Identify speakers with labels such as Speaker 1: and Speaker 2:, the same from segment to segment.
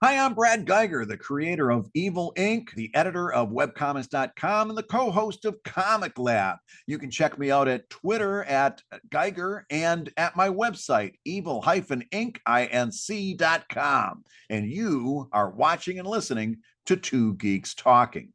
Speaker 1: Hi, I'm Brad Guigar, the creator of Evil Inc., the editor of webcomics.com, and the co-host of Comic Lab. You can check me out at Twitter at Geiger and at my website, evil-inc.com. And you are watching and listening to Two Geeks Talking.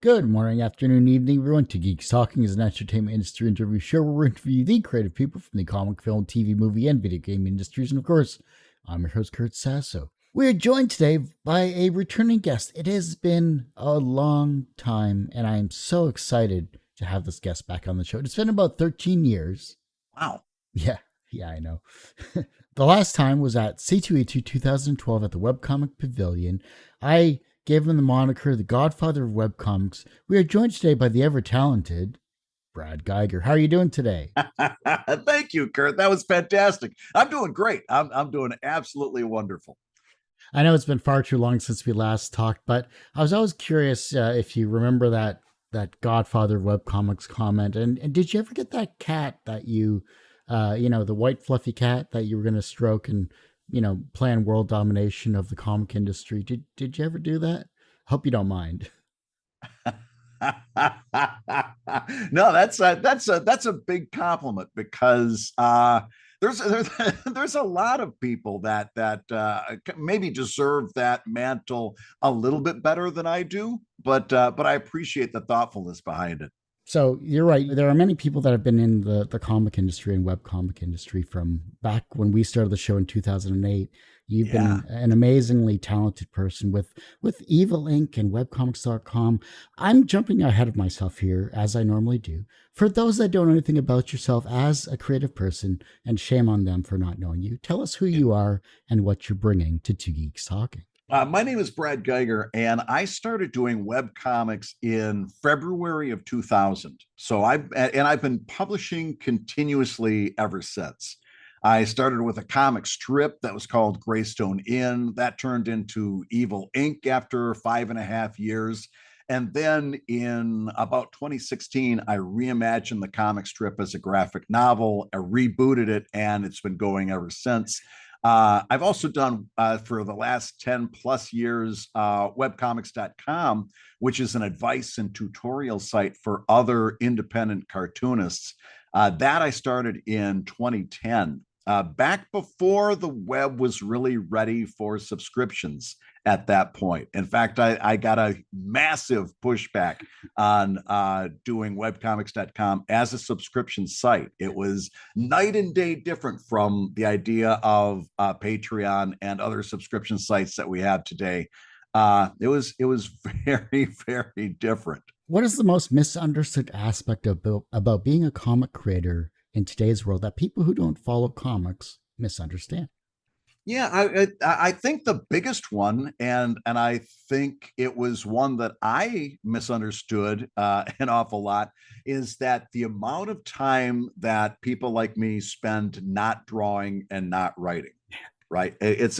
Speaker 2: Good morning, afternoon, evening, everyone. To Geeks Talking is an entertainment industry interview show where we interview the creative people from the comic, film, TV, movie, and video game industries. And of course, I'm your host, Kurt Sasso. We are joined today by a returning guest. It has been a long time, and I am so excited to have this guest back on the show. It's been about 13 years.
Speaker 1: Wow.
Speaker 2: Yeah, I know. The last time was at C2E2 2012 at the Webcomic Pavilion. I gave him the moniker the Godfather of Webcomics. We are joined today by the ever-talented Brad Guigar. How are you doing today?
Speaker 1: Thank you, Kurt. That was fantastic. I'm doing great. I'm doing absolutely wonderful.
Speaker 2: I know it's been far too long since we last talked, but I was always curious if you remember that Godfather of Webcomics comment. And did you ever get that cat that the white fluffy cat that you were going to stroke and plan world domination of the comic industry? Did you ever do that? Hope you don't mind.
Speaker 1: No, that's a big compliment because there's a lot of people that maybe deserve that mantle a little bit better than I do, but I appreciate the thoughtfulness behind it.
Speaker 2: So you're right. There are many people that have been in the comic industry and web comic industry from back when we started the show in 2008. You've
Speaker 1: Yeah.
Speaker 2: been an amazingly talented person with Evil Inc. and webcomics.com. I'm jumping ahead of myself here, as I normally do. For those that don't know anything about yourself as a creative person, and shame on them for not knowing you, tell us who you are and what you're bringing to Two Geeks Talking.
Speaker 1: My name is Brad Guigar, and I started doing web comics in February of 2000. I've been publishing continuously ever since. I started with a comic strip that was called Greystone Inn. That turned into Evil Inc. after 5.5 years. And then in about 2016, I reimagined the comic strip as a graphic novel. I rebooted it, and it's been going ever since. I've also done for the last 10 plus years webcomics.com, which is an advice and tutorial site for other independent cartoonists. That I started in 2010, back before the web was really ready for subscriptions at that point. In fact, I got a massive pushback on doing webcomics.com as a subscription site. It was night and day different from the idea of Patreon and other subscription sites that we have today. It was very, very different.
Speaker 2: What is the most misunderstood aspect about being a comic creator in today's world that people who don't follow comics misunderstand?
Speaker 1: Yeah, I think the biggest one, and I think it was one that I misunderstood an awful lot, is that the amount of time that people like me spend not drawing and not writing. Right. It's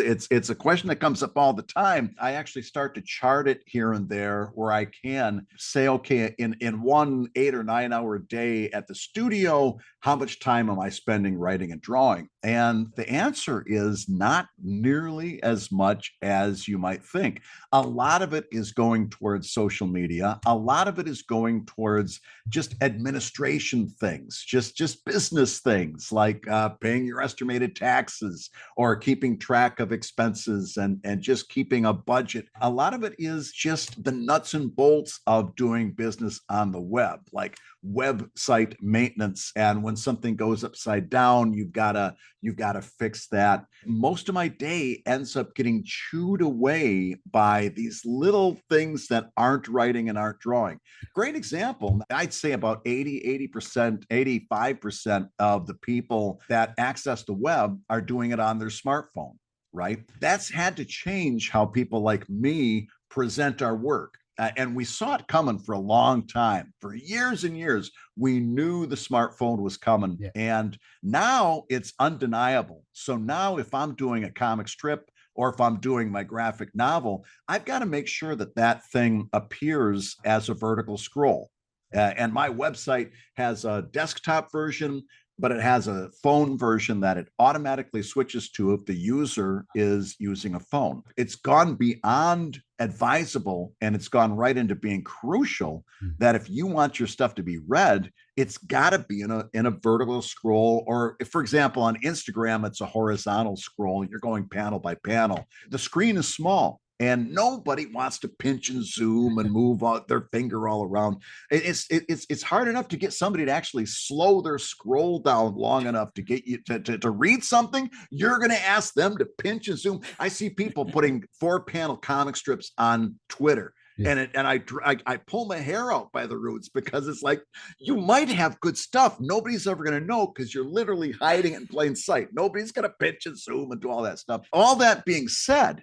Speaker 1: a question that comes up all the time. I actually start to chart it here and there where I can say, okay, in one 8 or 9 hour day at the studio, how much time am I spending writing and drawing? And the answer is not nearly as much as you might think. A lot of it is going towards social media. A lot of it is going towards just administration things, just business things like paying your estimated taxes or keeping track of expenses and just keeping a budget. A lot of it is just the nuts and bolts of doing business on the web, like website maintenance. And when something goes upside down, you've got to fix that. Most of my day ends up getting chewed away by these little things that aren't writing and aren't drawing. Great example. I'd say about 80%, 85% of the people that access the web are doing it on their smartphone, right? That's had to change how people like me present our work. And we saw it coming for a long time. For years and years, we knew the smartphone was coming.
Speaker 2: Yeah.
Speaker 1: And now it's undeniable. So now if I'm doing a comic strip or if I'm doing my graphic novel, I've got to make sure that that thing appears as a vertical scroll. And my website has a desktop version, but it has a phone version that it automatically switches to if the user is using a phone. It's gone beyond advisable and it's gone right into being crucial that if you want your stuff to be read, it's got to be in a vertical scroll, or if, for example, on Instagram, it's a horizontal scroll. You're going panel by panel. The screen is small and nobody wants to pinch and zoom and move their finger all around. It's hard enough to get somebody to actually slow their scroll down long enough to get you to read something. You're going to ask them to pinch and zoom. I see people putting 4-panel comic strips on Twitter. Yeah. And I pull my hair out by the roots because it's like, you might have good stuff. Nobody's ever going to know because you're literally hiding in plain sight. Nobody's going to pinch and zoom and do all that stuff. All that being said,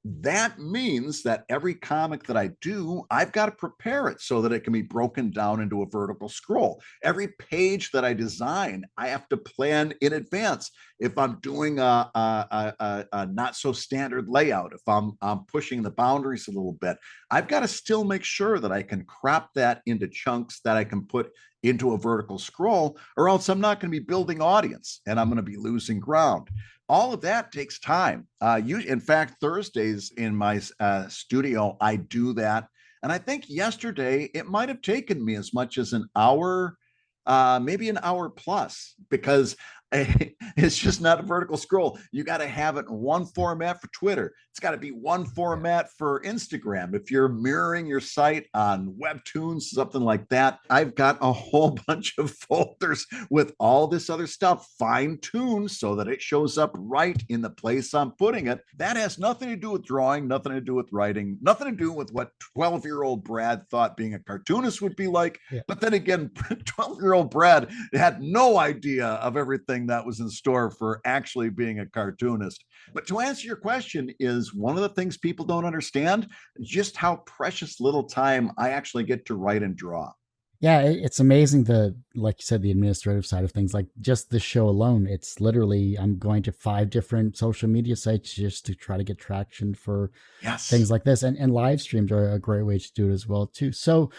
Speaker 1: that means that every comic that I do, I've got to prepare it so that it can be broken down into a vertical scroll. Every page that I design, I have to plan in advance. If I'm doing a not so standard layout, if I'm pushing the boundaries a little bit, I've got to still make sure that I can crop that into chunks that I can put into a vertical scroll, or else I'm not going to be building audience and I'm going to be losing ground. All of that takes time. In fact, Thursdays in my studio, I do that. And I think yesterday it might have taken me as much as an hour, maybe an hour plus, because it's just not a vertical scroll. You got to have it in one format for Twitter. It's got to be one format for Instagram. If you're mirroring your site on Webtoons, something like that, I've got a whole bunch of folders with all this other stuff fine-tuned so that it shows up right in the place I'm putting it. That has nothing to do with drawing, nothing to do with writing, nothing to do with what 12-year-old Brad thought being a cartoonist would be like. Yeah. But then again, 12-year-old Brad had no idea of everything that was in store for actually being a cartoonist. But to answer your question, is one of the things people don't understand just how precious little time I actually get to write and draw.
Speaker 2: Yeah, it's amazing like you said, the administrative side of things. Like just this show alone, it's literally, I'm going to 5 different social media sites just to try to get traction for things like this. And live streams are a great way to do it as well too. So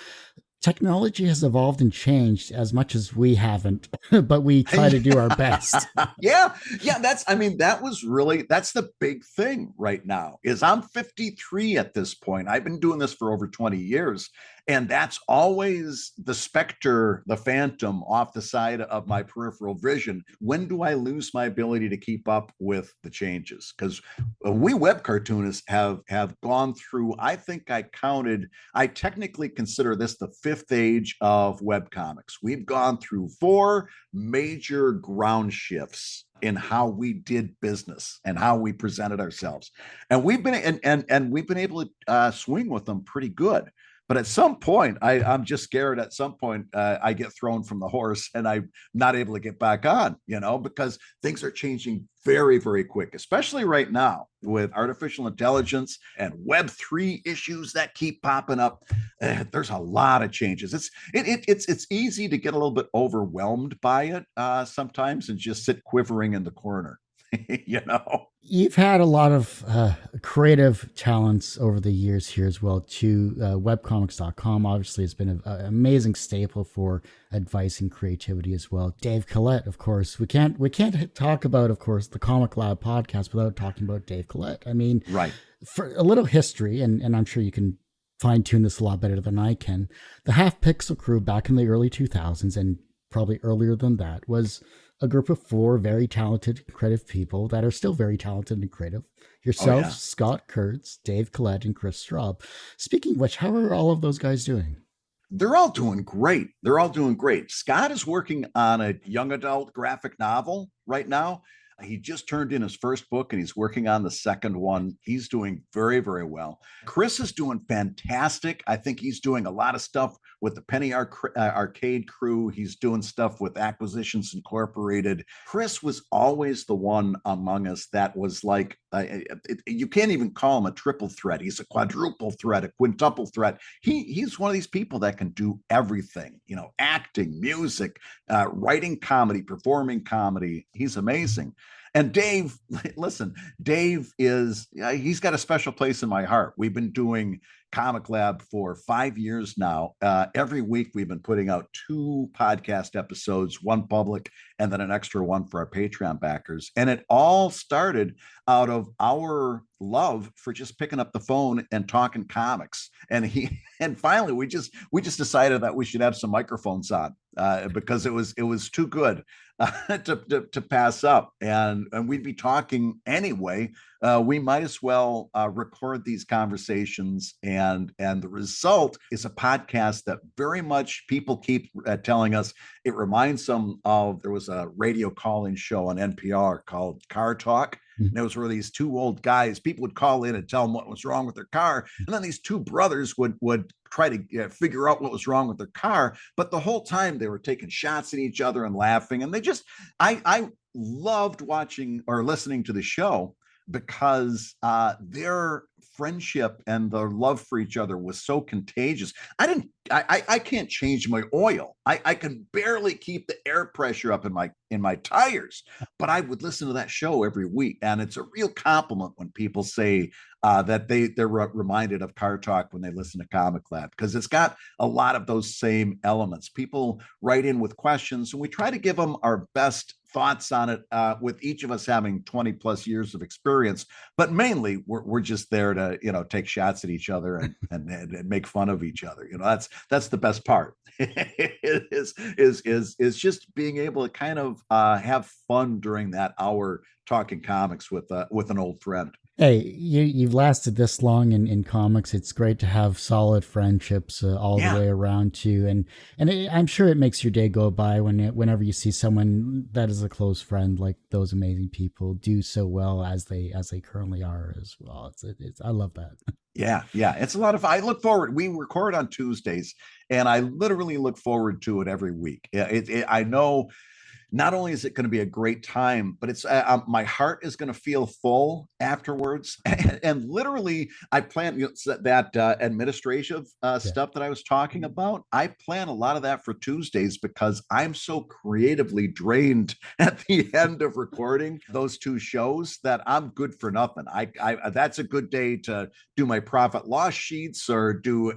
Speaker 2: technology has evolved and changed as much as we haven't, but we try to do our best.
Speaker 1: Yeah. That's the big thing right now is I'm 53 at this point. I've been doing this for over 20 years. And that's always the specter, the phantom off the side of my peripheral vision. When do I lose my ability to keep up with the changes? Because we web cartoonists have gone through, I technically consider this the 5th age of webcomics. We've gone through 4 major ground shifts in how we did business and how we presented ourselves. And we've been and we've been able to swing with them pretty good. But at some point, I'm just scared. At some point, I get thrown from the horse and I'm not able to get back on, because things are changing very, very quick, especially right now with artificial intelligence and Web3 issues that keep popping up. There's a lot of changes. It's easy to get a little bit overwhelmed by it sometimes and just sit quivering in the corner.
Speaker 2: You've had a lot of creative talents over the years here as well too. Webcomics.com obviously has been an amazing staple for advice and creativity as well. Dave Collette, of course, we can't talk about, of course, the Comic Lab podcast without talking about Dave Collette. I mean,
Speaker 1: right.
Speaker 2: For a little history, and I'm sure you can fine tune this a lot better than I can. The Half Pixel crew back in the early 2000s and probably earlier than that was a group of 4 very talented, creative people that are still very talented and creative. Yourself, Scott Kurtz, Dave Collette, and Chris Straub. Speaking of which, how are all of those guys doing?
Speaker 1: They're all doing great. Scott is working on a young adult graphic novel right now. He just turned in his first book and he's working on the second one. He's doing very, very well. Chris is doing fantastic. I think he's doing a lot of stuff with the Penny Arcade crew. He's doing stuff with Acquisitions Incorporated. Chris was always the one among us that was like, you can't even call him a triple threat. He's a quadruple threat, a quintuple threat. He's one of these people that can do everything, acting, music, writing comedy, performing comedy. He's amazing. And Dave, listen, Dave is, he's got a special place in my heart. We've been doing Comic Lab for 5 years now. Every week we've been putting out 2 podcast episodes, one public and then an extra one for our Patreon backers. And it all started out of our love for just picking up the phone and talking comics. And finally we just decided that we should have some microphones on, because it was too good to pass up, and we'd be talking anyway. We might as well record these conversations, and the result is a podcast that very much people keep telling us it reminds them of. There was a radio call-in show on NPR called Car Talk. And it was where these 2 old guys, people would call in and tell them what was wrong with their car. And then these 2 brothers would try to figure out what was wrong with their car. But the whole time they were taking shots at each other and laughing. And I loved watching or listening to the show because their friendship and their love for each other was so contagious. I can't change my oil. I can barely keep the air pressure up in my tires, but I would listen to that show every week. And it's a real compliment when people say that they're reminded of Car Talk when they listen to Comic Lab, because it's got a lot of those same elements. People write in with questions, and we try to give them our best thoughts on it, with each of us having 20 plus years of experience. But mainly we're just there to, take shots at each other and make fun of each other. That's the best part. is just being able to kind of have fun during that hour talking comics with an old friend.
Speaker 2: Hey, you've lasted this long in comics. It's great to have solid friendships all the way around too, and I'm sure it makes your day go by whenever you see someone that is a close friend, like those amazing people, do so well as they currently are as well. It's I love that.
Speaker 1: Yeah, it's a lot of. I look forward. We record on Tuesdays, and I literally look forward to it every week. I know. Not only is it going to be a great time, but it's my heart is going to feel full afterwards. And literally, I plan that administrative stuff that I was talking about. I plan a lot of that for Tuesdays because I'm so creatively drained at the end of recording those 2 shows that I'm good for nothing. I that's a good day to do my profit loss sheets or do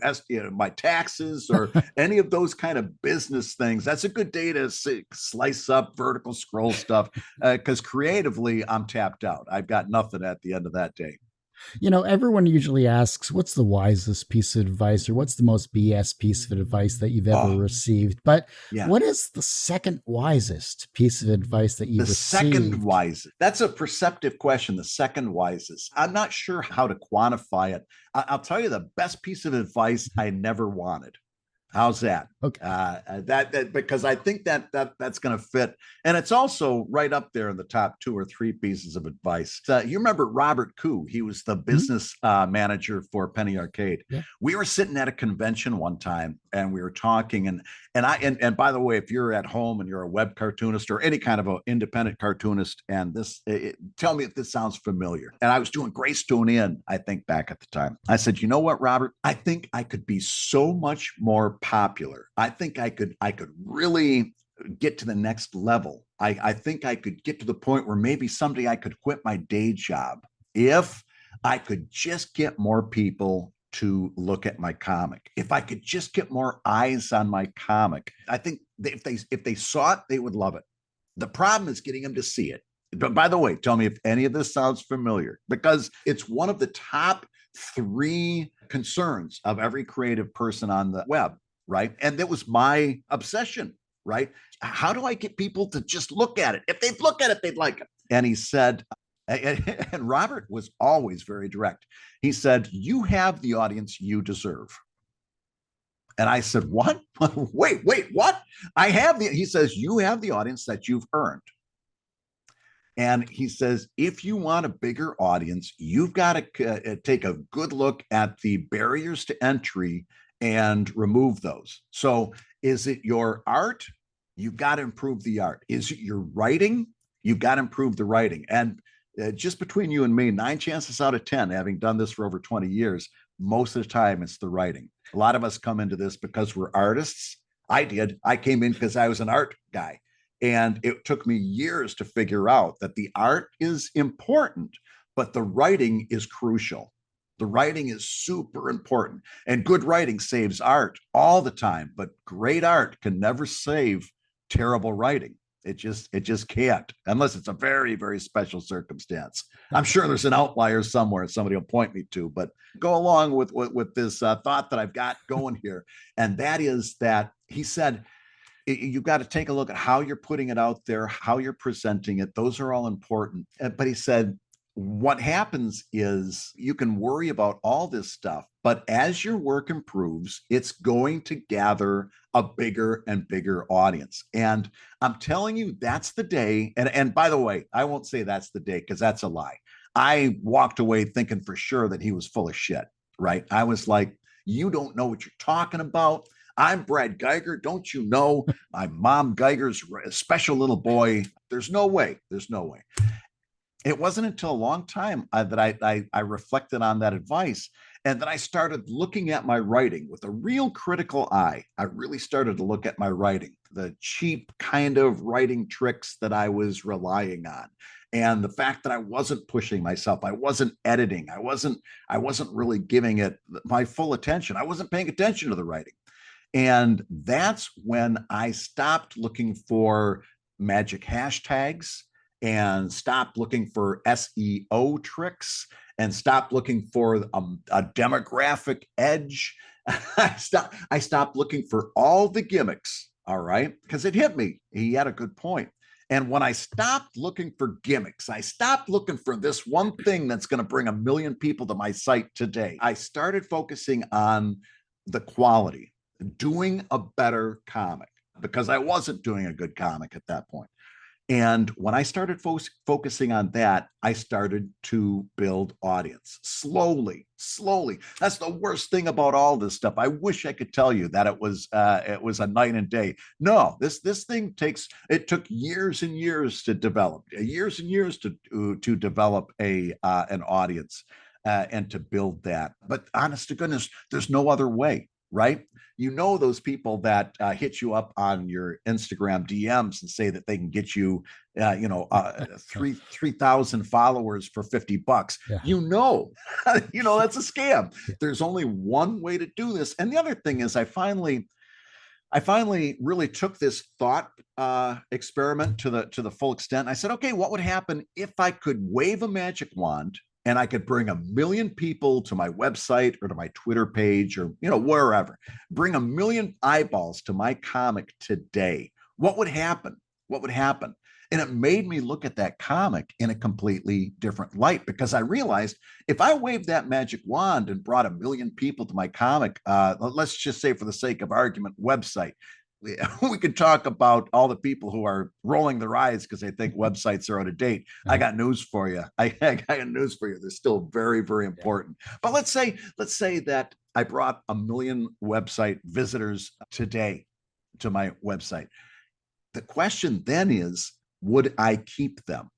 Speaker 1: my taxes or any of those kind of business things. That's a good day to slice up vertical scroll stuff, because creatively I'm tapped out. I've got nothing at the end of that day.
Speaker 2: Everyone usually asks, what's the wisest piece of advice or what's the most BS piece of advice that you've ever received? But what is the second wisest piece of advice that you've received?
Speaker 1: The second wisest. That's a perceptive question. The second wisest. I'm not sure how to quantify it. I'll tell you the best piece of advice I never wanted. How's that?
Speaker 2: Okay.
Speaker 1: That because I think that's going to fit, and it's also right up there in the top 2 or 3 pieces of advice. You remember Robert Koo? He was the business manager for Penny Arcade. Yeah. We were sitting at a convention one time, and we were talking, and by the way, if you're at home and you're a web cartoonist or any kind of an independent cartoonist, and tell me if this sounds familiar. And I was doing Greystone Inn, I think, back at the time. I said, you know what, Robert? I think I could be so much more popular. I think I could really get to the next level. I think I could get to the point where maybe someday I could quit my day job if I could just get more people to look at my comic. If I could just get more eyes on my comic, I think if they saw it, they would love it. The problem is getting them to see it. But by the way, tell me if any of this sounds familiar, because it's one of the top 3 concerns of every creative person on the web, right? And that was my obsession, right? How do I get people to just look at it? If they look at it, they'd like it. And he said, and Robert was always very direct. He said, you have the audience you deserve. And I said, what? wait, what? He says, you have the audience that you've earned. And he says, if you want a bigger audience, you've got to take a good look at the barriers to entry and remove those. So is it your art? You've got to improve the art. Is it your writing? You've got to improve the writing. And just between you and me, 9 chances out of 10, having done this for over 20 years, most of the time it's the writing. A lot of us come into this because we're artists. I did. I came in because I was an art guy. And it took me years to figure out that the art is important, but the writing is crucial. The writing is super important, and good writing saves art all the time, but great art can never save terrible writing. It just can't, unless it's a very, very special circumstance. I'm sure there's an outlier somewhere somebody will point me to, but go along with this thought that I've got going here. And that is that he said, you've got to take a look at how you're putting it out there, how you're presenting it. Those are all important. But he said, what happens is you can worry about all this stuff, but as your work improves, it's going to gather a bigger and bigger audience. And I'm telling you, that's the day. And by the way, I won't say that's the day because that's a lie. I walked away thinking for sure that he was full of shit, right? I was like, you don't know what you're talking about. I'm Brad Guigar. Don't you know? I'm Mom Geiger's special little boy. There's no way. There's no way. It wasn't until a long time that I reflected on that advice, and then I started looking at my writing with a real critical eye. I really started to look at my writing, the cheap kind of writing tricks that I was relying on, and the fact that I wasn't pushing myself, I wasn't editing, I wasn't really giving it my full attention. I wasn't paying attention to the writing. And that's when I stopped looking for magic hashtags and stopped looking for SEO tricks and stopped looking for a demographic edge. I stopped looking for all the gimmicks. All right. Because it hit me. He had a good point. And when I stopped looking for gimmicks, I stopped looking for this one thing that's going to bring 1 million people to my site today. I started focusing on the quality, doing a better comic, because I wasn't doing a good comic at that point. And when I started focusing on that, I started to build audience slowly, slowly. That's the worst thing about all this stuff. I wish I could tell you that it was a night and day. No, this thing took years and years to develop, years and years to develop an audience and to build that. But honest to goodness, there's no other way, right? You know, those people that hit you up on your Instagram DMs and say that they can get you, 3,000 followers for $50.
Speaker 2: Yeah.
Speaker 1: You know, that's a scam.
Speaker 2: Yeah.
Speaker 1: There's only one way to do this. And the other thing is, I finally really took this thought experiment to the full extent. I said, okay, what would happen if I could wave a magic wand and I could bring 1 million people to my website or to my Twitter page or, wherever, bring 1 million eyeballs to my comic today? What would happen? What would happen? And it made me look at that comic in a completely different light, because I realized if I waved that magic wand and brought 1 million people to my comic, let's just say for the sake of argument, website, we could talk about all the people who are rolling their eyes because they think websites are out of date. I got news for you. I got news for you. They're still very, very important. But let's say that I brought 1 million website visitors today to my website. The question then is, would I keep them?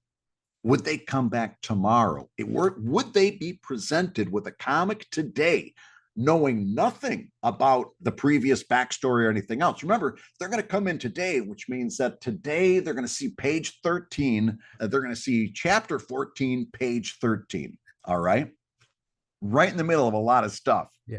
Speaker 1: Would they come back tomorrow? Would they be presented with a comic today, knowing nothing about the previous backstory or anything else? Remember, they're going to come in today, which means that today they're going to see page 13. They're going to see chapter 14, page 13. All right. Right in the middle of a lot of stuff.
Speaker 2: Yeah.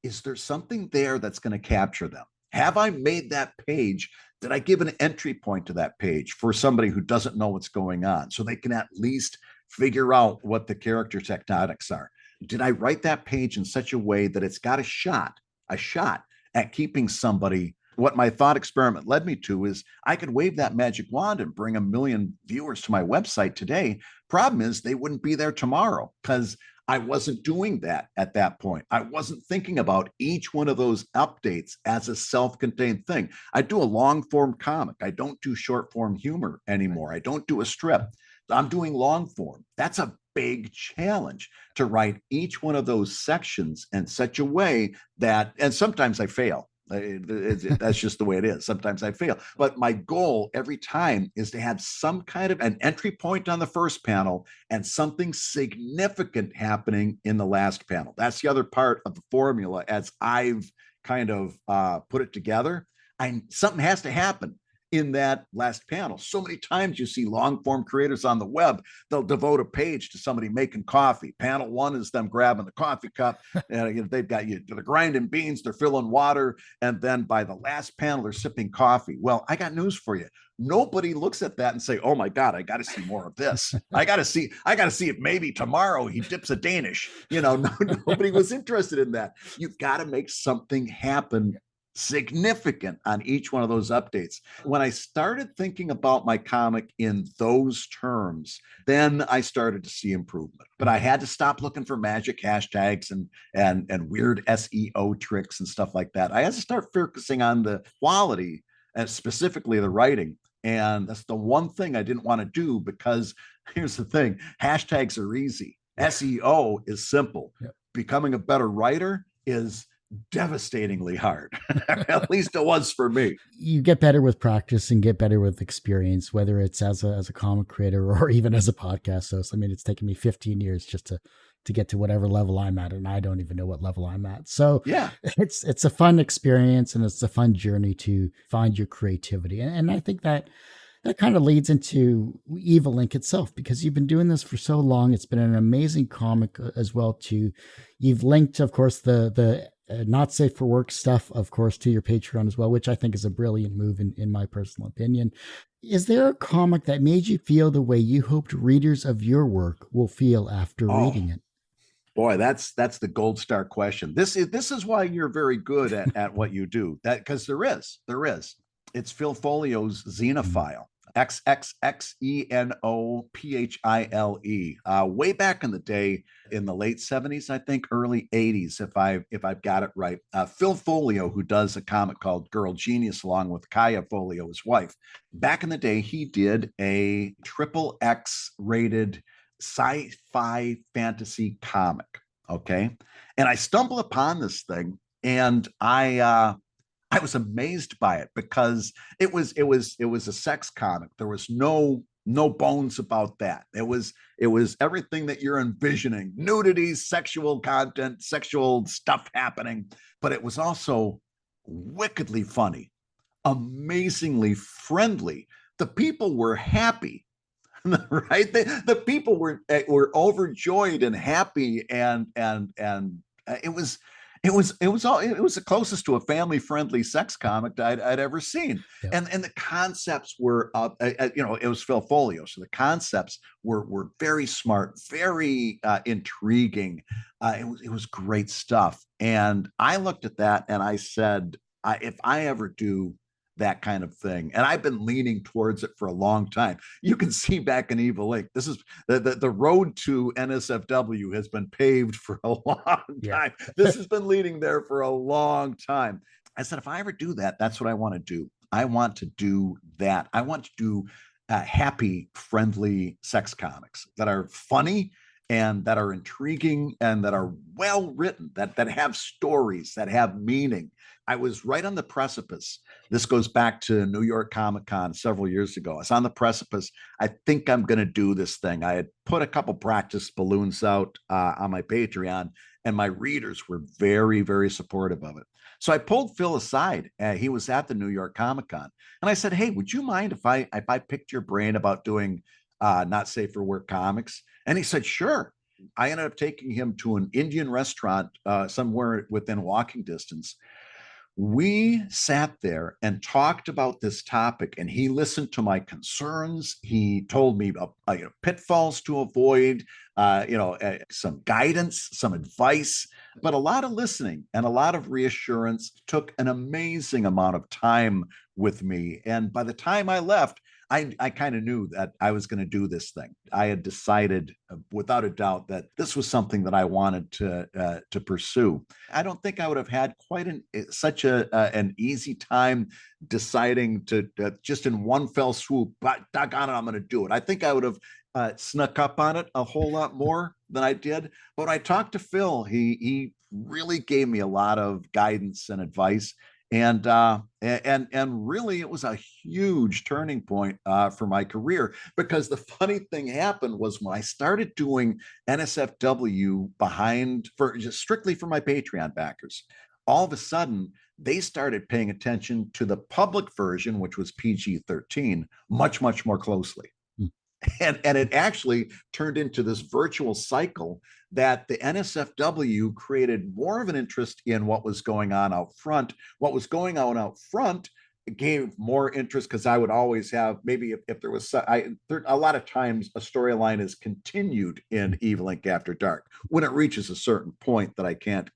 Speaker 1: Is there something there that's going to capture them? Have I made that page? Did I give an entry point to that page for somebody who doesn't know what's going on, so they can at least figure out what the character tectonics are? Did I write that page in such a way that it's got a shot at keeping somebody? What my thought experiment led me to is I could wave that magic wand and bring 1 million viewers to my website today. Problem is, they wouldn't be there tomorrow because I wasn't doing that at that point. I wasn't thinking about each one of those updates as a self-contained thing. I do a long form comic. I don't do short form humor anymore. I don't do a strip. I'm doing long form. That's a big challenge to write each one of those sections in such a way that, and sometimes I fail. That's just the way it is. Sometimes I fail. But my goal every time is to have some kind of an entry point on the first panel and something significant happening in the last panel. That's the other part of the formula as I've kind of put it together. Something has to happen in that last panel. So many times you see long form creators on the web, they'll devote a page to somebody making coffee. Panel one is them grabbing the coffee cup, and they've got you, they're grinding beans, they're filling water, and then by the last panel, they're sipping coffee. Well, I got news for you. Nobody looks at that and say, "Oh my God, I got to see more of this. I got to see if maybe tomorrow he dips a Danish." Nobody was interested in that. You've got to make something happen significant on each one of those updates. When I started thinking about my comic in those terms, then I started to see improvement. But I had to stop looking for magic hashtags and weird SEO tricks and stuff like that. I had to start focusing on the quality and specifically the writing. And that's the one thing I didn't want to do, because here's the thing: hashtags are easy. SEO is simple. Yep. Becoming a better writer is devastatingly hard. At least it was for me.
Speaker 2: You get better with practice and get better with experience, whether it's as a comic creator or even as a podcast host. I mean, it's taken me 15 years just to get to whatever level I'm at, and I don't even know what level I'm at. So
Speaker 1: yeah,
Speaker 2: it's a fun experience, and it's a fun journey to find your creativity. And I think that kind of leads into Evil Ink itself, because you've been doing this for so long. It's been an amazing comic as well too. You've linked, of course, the not safe for work stuff, of course, to your Patreon as well, which I think is a brilliant move in my personal opinion. Is there a comic that made you feel the way you hoped readers of your work will feel after reading it?
Speaker 1: Boy, that's the gold star question. This is why you're very good at what you do. That because there is. It's Phil Folio's Xenophile. XXXENOPHILE. Way back in the day, in the late 70s, I think, early 80s, if I've got it right. Phil Folio, who does a comic called Girl Genius, along with Kaya Folio, his wife. Back in the day, he did a XXX rated sci-fi fantasy comic. Okay. And I stumbled upon this thing, and I was amazed by it, because it was a sex comic. There was no bones about that. It was everything that you're envisioning: nudity, sexual content, sexual stuff happening. But it was also wickedly funny, amazingly friendly. The people were happy. Right, the people were overjoyed and happy, and it was the closest to a family friendly sex comic I'd ever seen. Yeah. And the concepts were it was Phil Folio, so the concepts were very smart, very intriguing. It was great stuff, and I looked at that and I said, if I ever do that kind of thing, and I've been leaning towards it for a long time. You can see back in Evil Ink, this is the road to NSFW has been paved for a long time. This has been leading there for a long time. I said, if I ever do that, that's what I want to do. I want to do that. I want to do happy, friendly sex comics that are funny and that are intriguing and that are well written, that have stories, that have meaning. I was right on the precipice. This goes back to New York Comic Con several years ago. I was on the precipice. I think I'm going to do this thing. I had put a couple practice balloons out on my Patreon, and my readers were very, very supportive of it. So I pulled Phil aside. He was at the New York Comic Con, and I said, "Hey, would you mind if I picked your brain about doing not safe for work comics?" And he said, "Sure." I ended up taking him to an Indian restaurant somewhere within walking distance. We sat there and talked about this topic, and he listened to my concerns. He told me pitfalls to avoid, some guidance, some advice, but a lot of listening and a lot of reassurance. Took an amazing amount of time with me. And by the time I left, I kind of knew that I was going to do this thing. I had decided without a doubt that this was something that I wanted to pursue. I don't think I would have had quite such an easy time deciding to just in one fell swoop, but doggone it, I'm going to do it. I think I would have snuck up on it a whole lot more than I did. But when I talked to Phil, he really gave me a lot of guidance and advice. And really, it was a huge turning point for my career, because the funny thing happened was when I started doing NSFW just strictly for my Patreon backers, all of a sudden they started paying attention to the public version, which was PG-13, much, much more closely.
Speaker 2: Mm.
Speaker 1: And it actually turned into this virtual cycle that the NSFW created more of an interest in what was going on out front. What was going on out front gave more interest because I would always have, maybe if there was a lot of times a storyline is continued in Evil Inc. After Dark when it reaches a certain point that I can't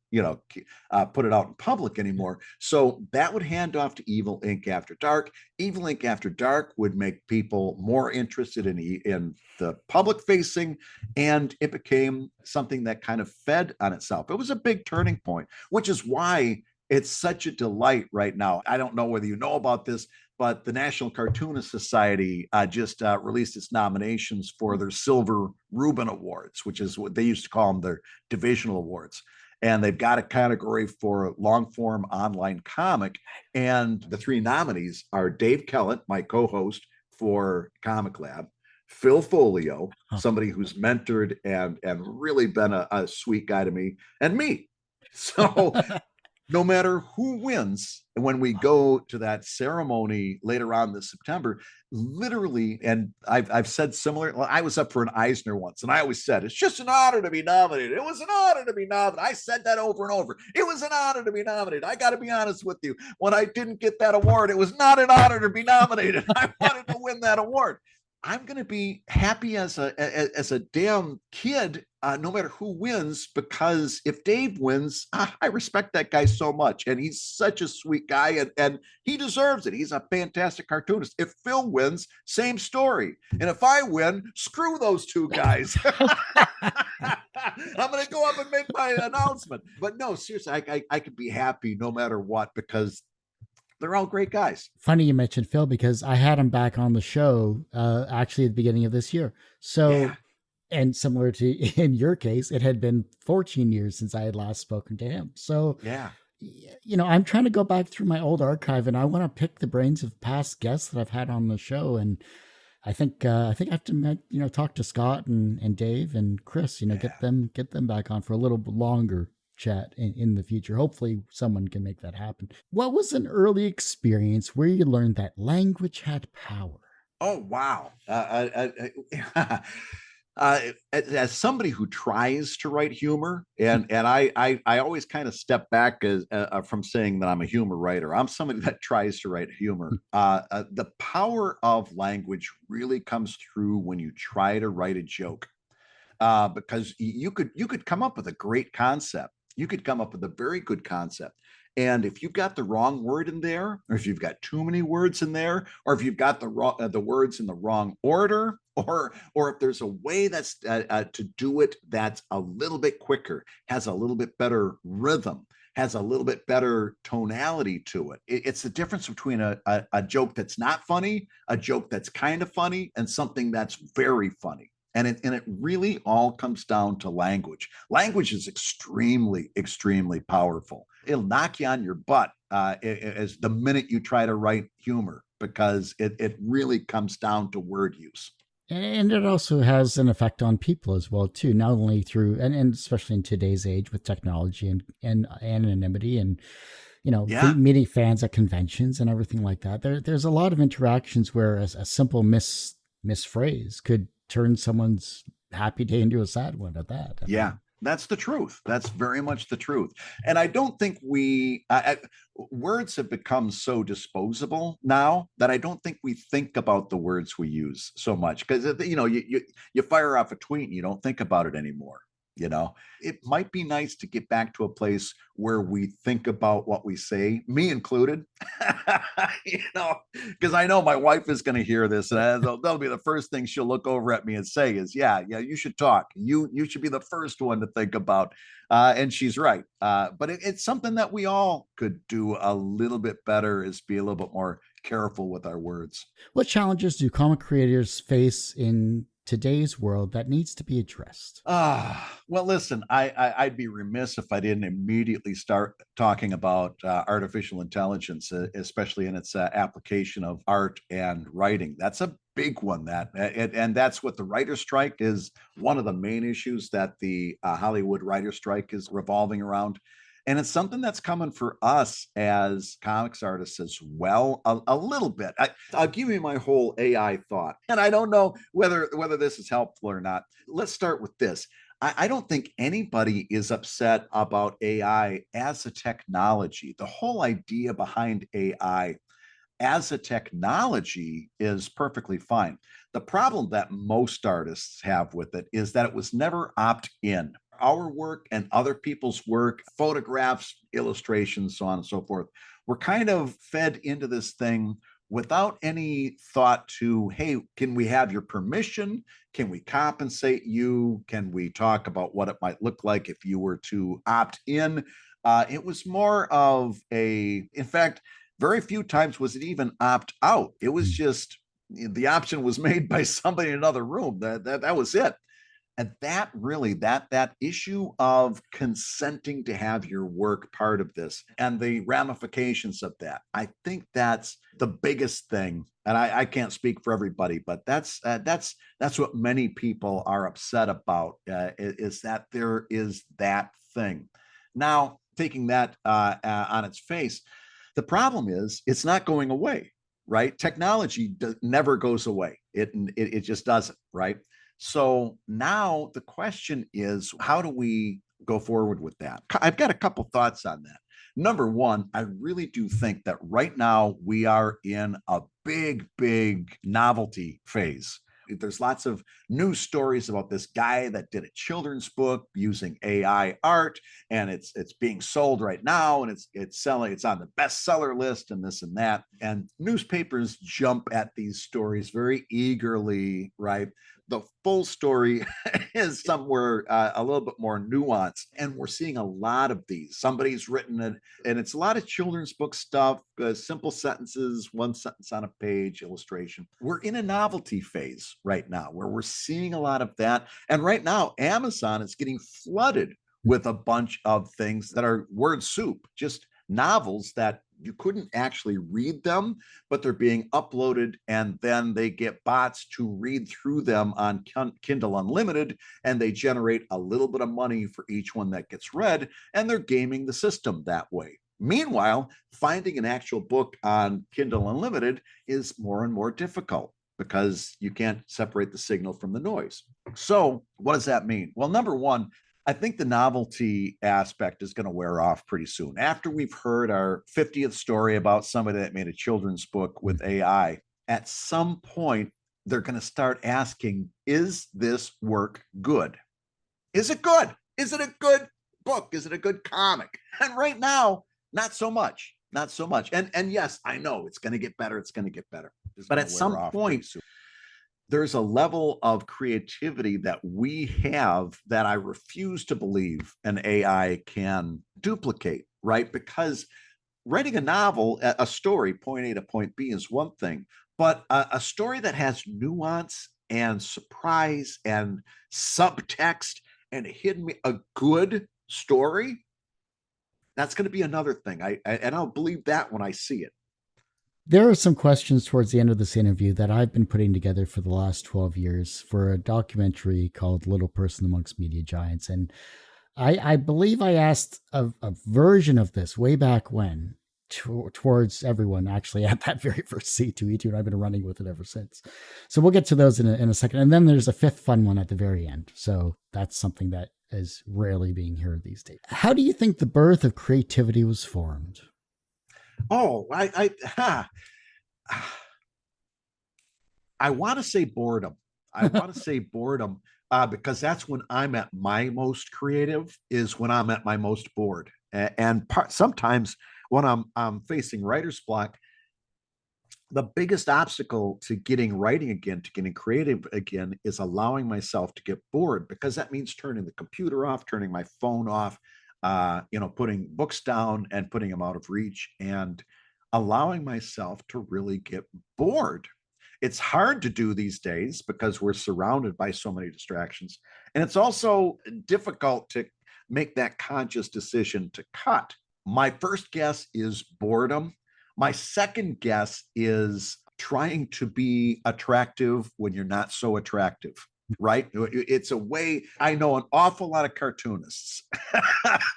Speaker 1: put it out in public anymore. So that would hand off to Evil Inc. After Dark. Evil Inc. After Dark would make people more interested in the public facing, and it became something that kind of fed on itself. It was a big turning point, which is why it's such a delight right now. I don't know whether you know about this, but the National Cartoonist Society just released its nominations for their Silver Rubin Awards, which is what they used to call them, their divisional awards. And they've got a category for long form online comic. And the three nominees are Dave Kellett, my co host for Comic Lab, Phil Folio, somebody who's mentored and really been a sweet guy to me, and me. So no matter who wins, when we go to that ceremony later on this September, literally, and I've said similar. I was up for an Eisner once, and I always said it's just an honor to be nominated. It was an honor to be nominated. I said that over and over. It was an honor to be nominated. I got to be honest with you. When I didn't get that award, it was not an honor to be nominated. I wanted to win that award. I'm going to be happy as a damn kid, no matter who wins, because if Dave wins, I respect that guy so much, and he's such a sweet guy, and he deserves it. He's a fantastic cartoonist. If Phil wins, same story, and if I win, screw those two guys. I'm going to go up and make my announcement. But no, seriously, I could be happy no matter what, because they're all great guys.
Speaker 2: Funny you mentioned Phil, because I had him back on the show actually at the beginning of this year. So,
Speaker 1: Yeah.
Speaker 2: And similar to in your case, it had been 14 years since I had last spoken to him. So,
Speaker 1: Yeah.
Speaker 2: I'm trying to go back through my old archive, and I want to pick the brains of past guests that I've had on the show. And I think I have to talk to Scott and Dave and Chris. Get them back on for a little bit longer chat in the future. Hopefully someone can make that happen. What was an early experience where you learned that language had power?
Speaker 1: Oh, wow. As somebody who tries to write humor, and I always kind of step back from saying that I'm a humor writer. I'm somebody that tries to write humor. The power of language really comes through when you try to write a joke, because you could come up with a great concept. You could come up with a very good concept. And if you've got the wrong word in there, or if you've got too many words in there, or if you've got the words in the wrong order, or if there's a way that's to do it that's a little bit quicker, has a little bit better rhythm, has a little bit better tonality to it. It's the difference between a joke that's not funny, a joke that's kind of funny, and something that's very funny. And it really all comes down to language. Language is extremely, extremely powerful. It'll knock you on your butt as the minute you try to write humor, because it really comes down to word use.
Speaker 2: And it also has an effect on people as well, too, not only through, and especially in today's age with technology and anonymity and, meeting fans at conventions and everything like that. There's a lot of interactions where a simple misphrase could turn someone's happy day into a sad one at that.
Speaker 1: Yeah, that's the truth. That's very much the truth. And I don't think words have become so disposable now that I don't think we think about the words we use so much, because you fire off a tweet and you don't think about it anymore. It might be nice to get back to a place where we think about what we say, me included, because I know my wife is going to hear this, and that'll be the first thing she'll look over at me and say is, yeah, you should talk. You should be the first one to think about. And she's right. But it's something that we all could do a little bit better, is be a little bit more careful with our words.
Speaker 2: What challenges do comic creators face in today's world that needs to be addressed?
Speaker 1: Well, listen, I'd be remiss if I didn't immediately start talking about artificial intelligence, especially in its application of art and writing. That's a big one, and that's what the writer's strike is. One of the main issues that the Hollywood writer's strike is revolving around. And it's something that's coming for us as comics artists as well, a little bit. I'll give you my whole AI thought, and I don't know whether this is helpful or not. Let's start with this. I don't think anybody is upset about AI as a technology. The whole idea behind AI as a technology is perfectly fine. The problem that most artists have with it is that it was never opt in. Our work and other people's work, photographs, illustrations, so on and so forth, were kind of fed into this thing without any thought to, hey, can we have your permission? Can we compensate you? Can we talk about what it might look like if you were to opt in? It was more of in fact, very few times was it even opt out. It was just the option was made by somebody in another room. That was it. And that really that issue of consenting to have your work part of this and the ramifications of that, I think that's the biggest thing. And I can't speak for everybody, but that's what many people are upset about, is that there is that thing. Now, taking that on its face, the problem is it's not going away, right? Technology never goes away. It just doesn't, right? So now the question is, how do we go forward with that? I've got a couple thoughts on that. Number one, I really do think that right now we are in a big novelty phase. There's lots of news stories about this guy that did a children's book using AI art, and it's being sold right now, and it's selling. It's on the bestseller list, and this and that. And newspapers jump at these stories very eagerly, right? The full story is somewhere a little bit more nuanced, and we're seeing a lot of these. Somebody's written it, and it's a lot of children's book stuff, simple sentences, one sentence on a page, illustration. We're in a novelty phase right now where we're seeing a lot of that, and right now Amazon is getting flooded with a bunch of things that are word soup, just novels that you couldn't actually read them, but they're being uploaded, and then they get bots to read through them on Kindle Unlimited, and they generate a little bit of money for each one that gets read, and they're gaming the system that way. Meanwhile, finding an actual book on Kindle Unlimited is more and more difficult because you can't separate the signal from the noise. So, what does that mean? Well, number one, I think the novelty aspect is going to wear off pretty soon. After we've heard our 50th story about somebody that made a children's book with AI, at some point, they're going to start asking, is this work good? Is it good? Is it a good book? Is it a good comic? And right now, not so much. Not so much. And yes, I know it's going to get better. It's going to get better. But at some point, there's a level of creativity that we have that I refuse to believe an AI can duplicate, right? Because writing a novel, a story, point A to point B is one thing, but a story that has nuance and surprise and subtext and a good story, that's going to be another thing. And I'll believe that when I see it.
Speaker 2: There are some questions towards the end of this interview that I've been putting together for the last 12 years for a documentary called Little Person Amongst Media Giants. And I believe I asked a version of this way back when towards everyone actually at that very first C2E2, and I've been running with it ever since. So we'll get to those in a second. And then there's a fifth fun one at the very end. So that's something that is rarely being heard these days. How do you think the birth of creativity was formed?
Speaker 1: Oh, I want to say boredom. I want to say boredom because that's when I'm at my most creative, is when I'm at my most bored. And sometimes when I'm facing writer's block, the biggest obstacle to getting writing again, to getting creative again, is allowing myself to get bored, because that means turning the computer off, turning my phone off, putting books down and putting them out of reach, and allowing myself to really get bored. It's hard to do these days because we're surrounded by so many distractions. And it's also difficult to make that conscious decision to cut. My first guess is boredom. My second guess is trying to be attractive when you're not so attractive. right? It's a way. I know an awful lot of cartoonists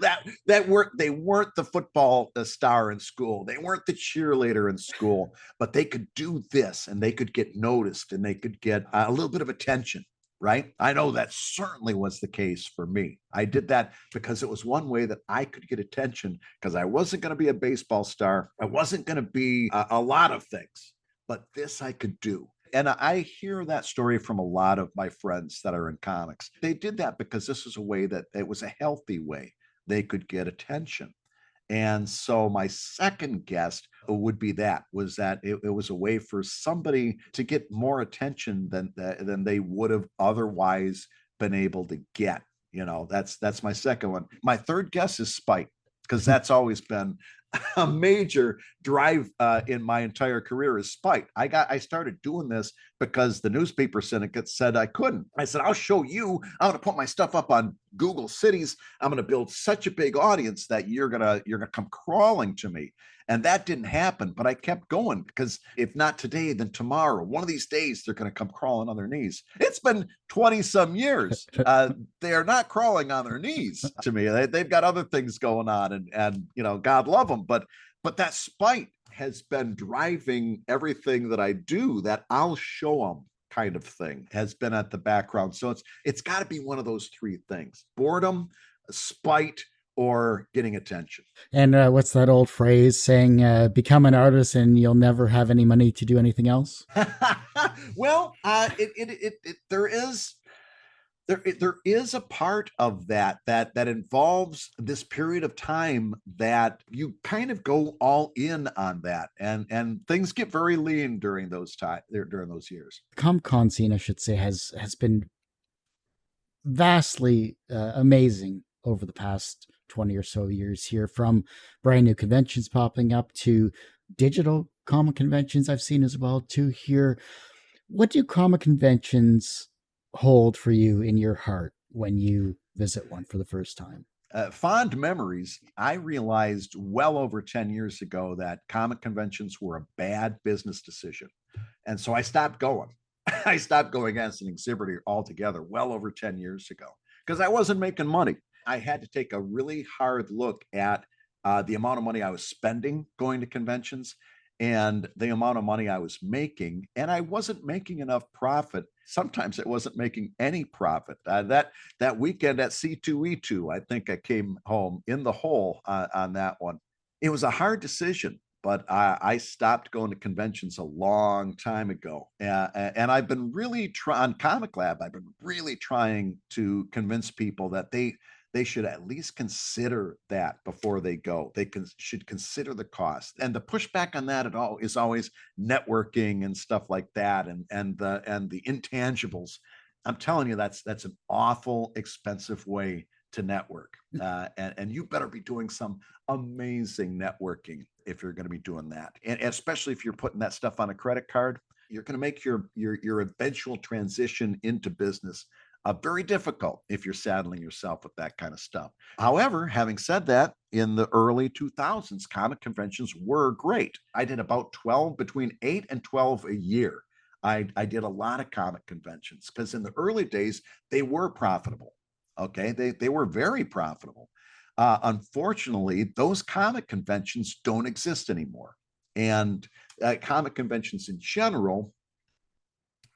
Speaker 1: that weren't the football star in school, they weren't the cheerleader in school, but they could do this and they could get noticed and they could get a little bit of attention. Right. I know that certainly was the case for me. I did that because it was one way that I could get attention because I wasn't going to be a baseball star. I wasn't going to be a lot of things, but this I could do. And I hear that story from a lot of my friends that are in comics. They did that because this was a way that it was a healthy way they could get attention. And so my second guest would be that was that it was a way for somebody to get more attention than they would have otherwise been able to get. That's my second one. My third guess is spite, because that's always been a major drive in my entire career is spite. I started doing this because the newspaper syndicate said I couldn't. I said, I'll show you. I'm going to put my stuff up on Google Cities. I'm going to build such a big audience that you're gonna come crawling to me. And that didn't happen, but I kept going because if not today, then tomorrow, one of these days, they're going to come crawling on their knees. It's been 20 some years. They are not crawling on their knees to me. They've got other things going on, and God love them. But that spite has been driving everything that I do. That I'll show them kind of thing has been at the background. So it's got to be one of those three things: boredom, spite, or getting attention.
Speaker 2: And what's that old phrase saying, become an artist and you'll never have any money to do anything else?
Speaker 1: Well, there is a part of that involves this period of time that you kind of go all in on that, and things get very lean during those years.
Speaker 2: Comic-Con scene, I should say, has been vastly amazing over the past 20 or so years here, from brand new conventions popping up to digital comic conventions I've seen as well to here. What do comic conventions hold for you in your heart when you visit one for the first time?
Speaker 1: Fond memories. I realized well over 10 years ago that comic conventions were a bad business decision. And so I stopped going. I stopped going as an exhibitor altogether well over 10 years ago because I wasn't making money. I had to take a really hard look at the amount of money I was spending going to conventions and the amount of money I was making. And I wasn't making enough profit. Sometimes I wasn't making any profit. That weekend at C2E2, I think I came home in the hole on that one. It was a hard decision, but I stopped going to conventions a long time ago. And I've been really on Comic Lab. I've been really trying to convince people that they should at least consider that before they go. Should consider the cost. And the pushback on that at all is always networking and stuff like that, and the intangibles. I'm telling you, that's an awful expensive way to network. And you better be doing some amazing networking if you're going to be doing that. And especially if you're putting that stuff on a credit card, you're going to make your eventual transition into business very difficult if you're saddling yourself with that kind of stuff. However, having said that, in the early 2000s, comic conventions were great. I did about 12, between 8 and 12 a year. I did a lot of comic conventions because in the early days, they were profitable. Okay, they were very profitable. Unfortunately, those comic conventions don't exist anymore. And comic conventions in general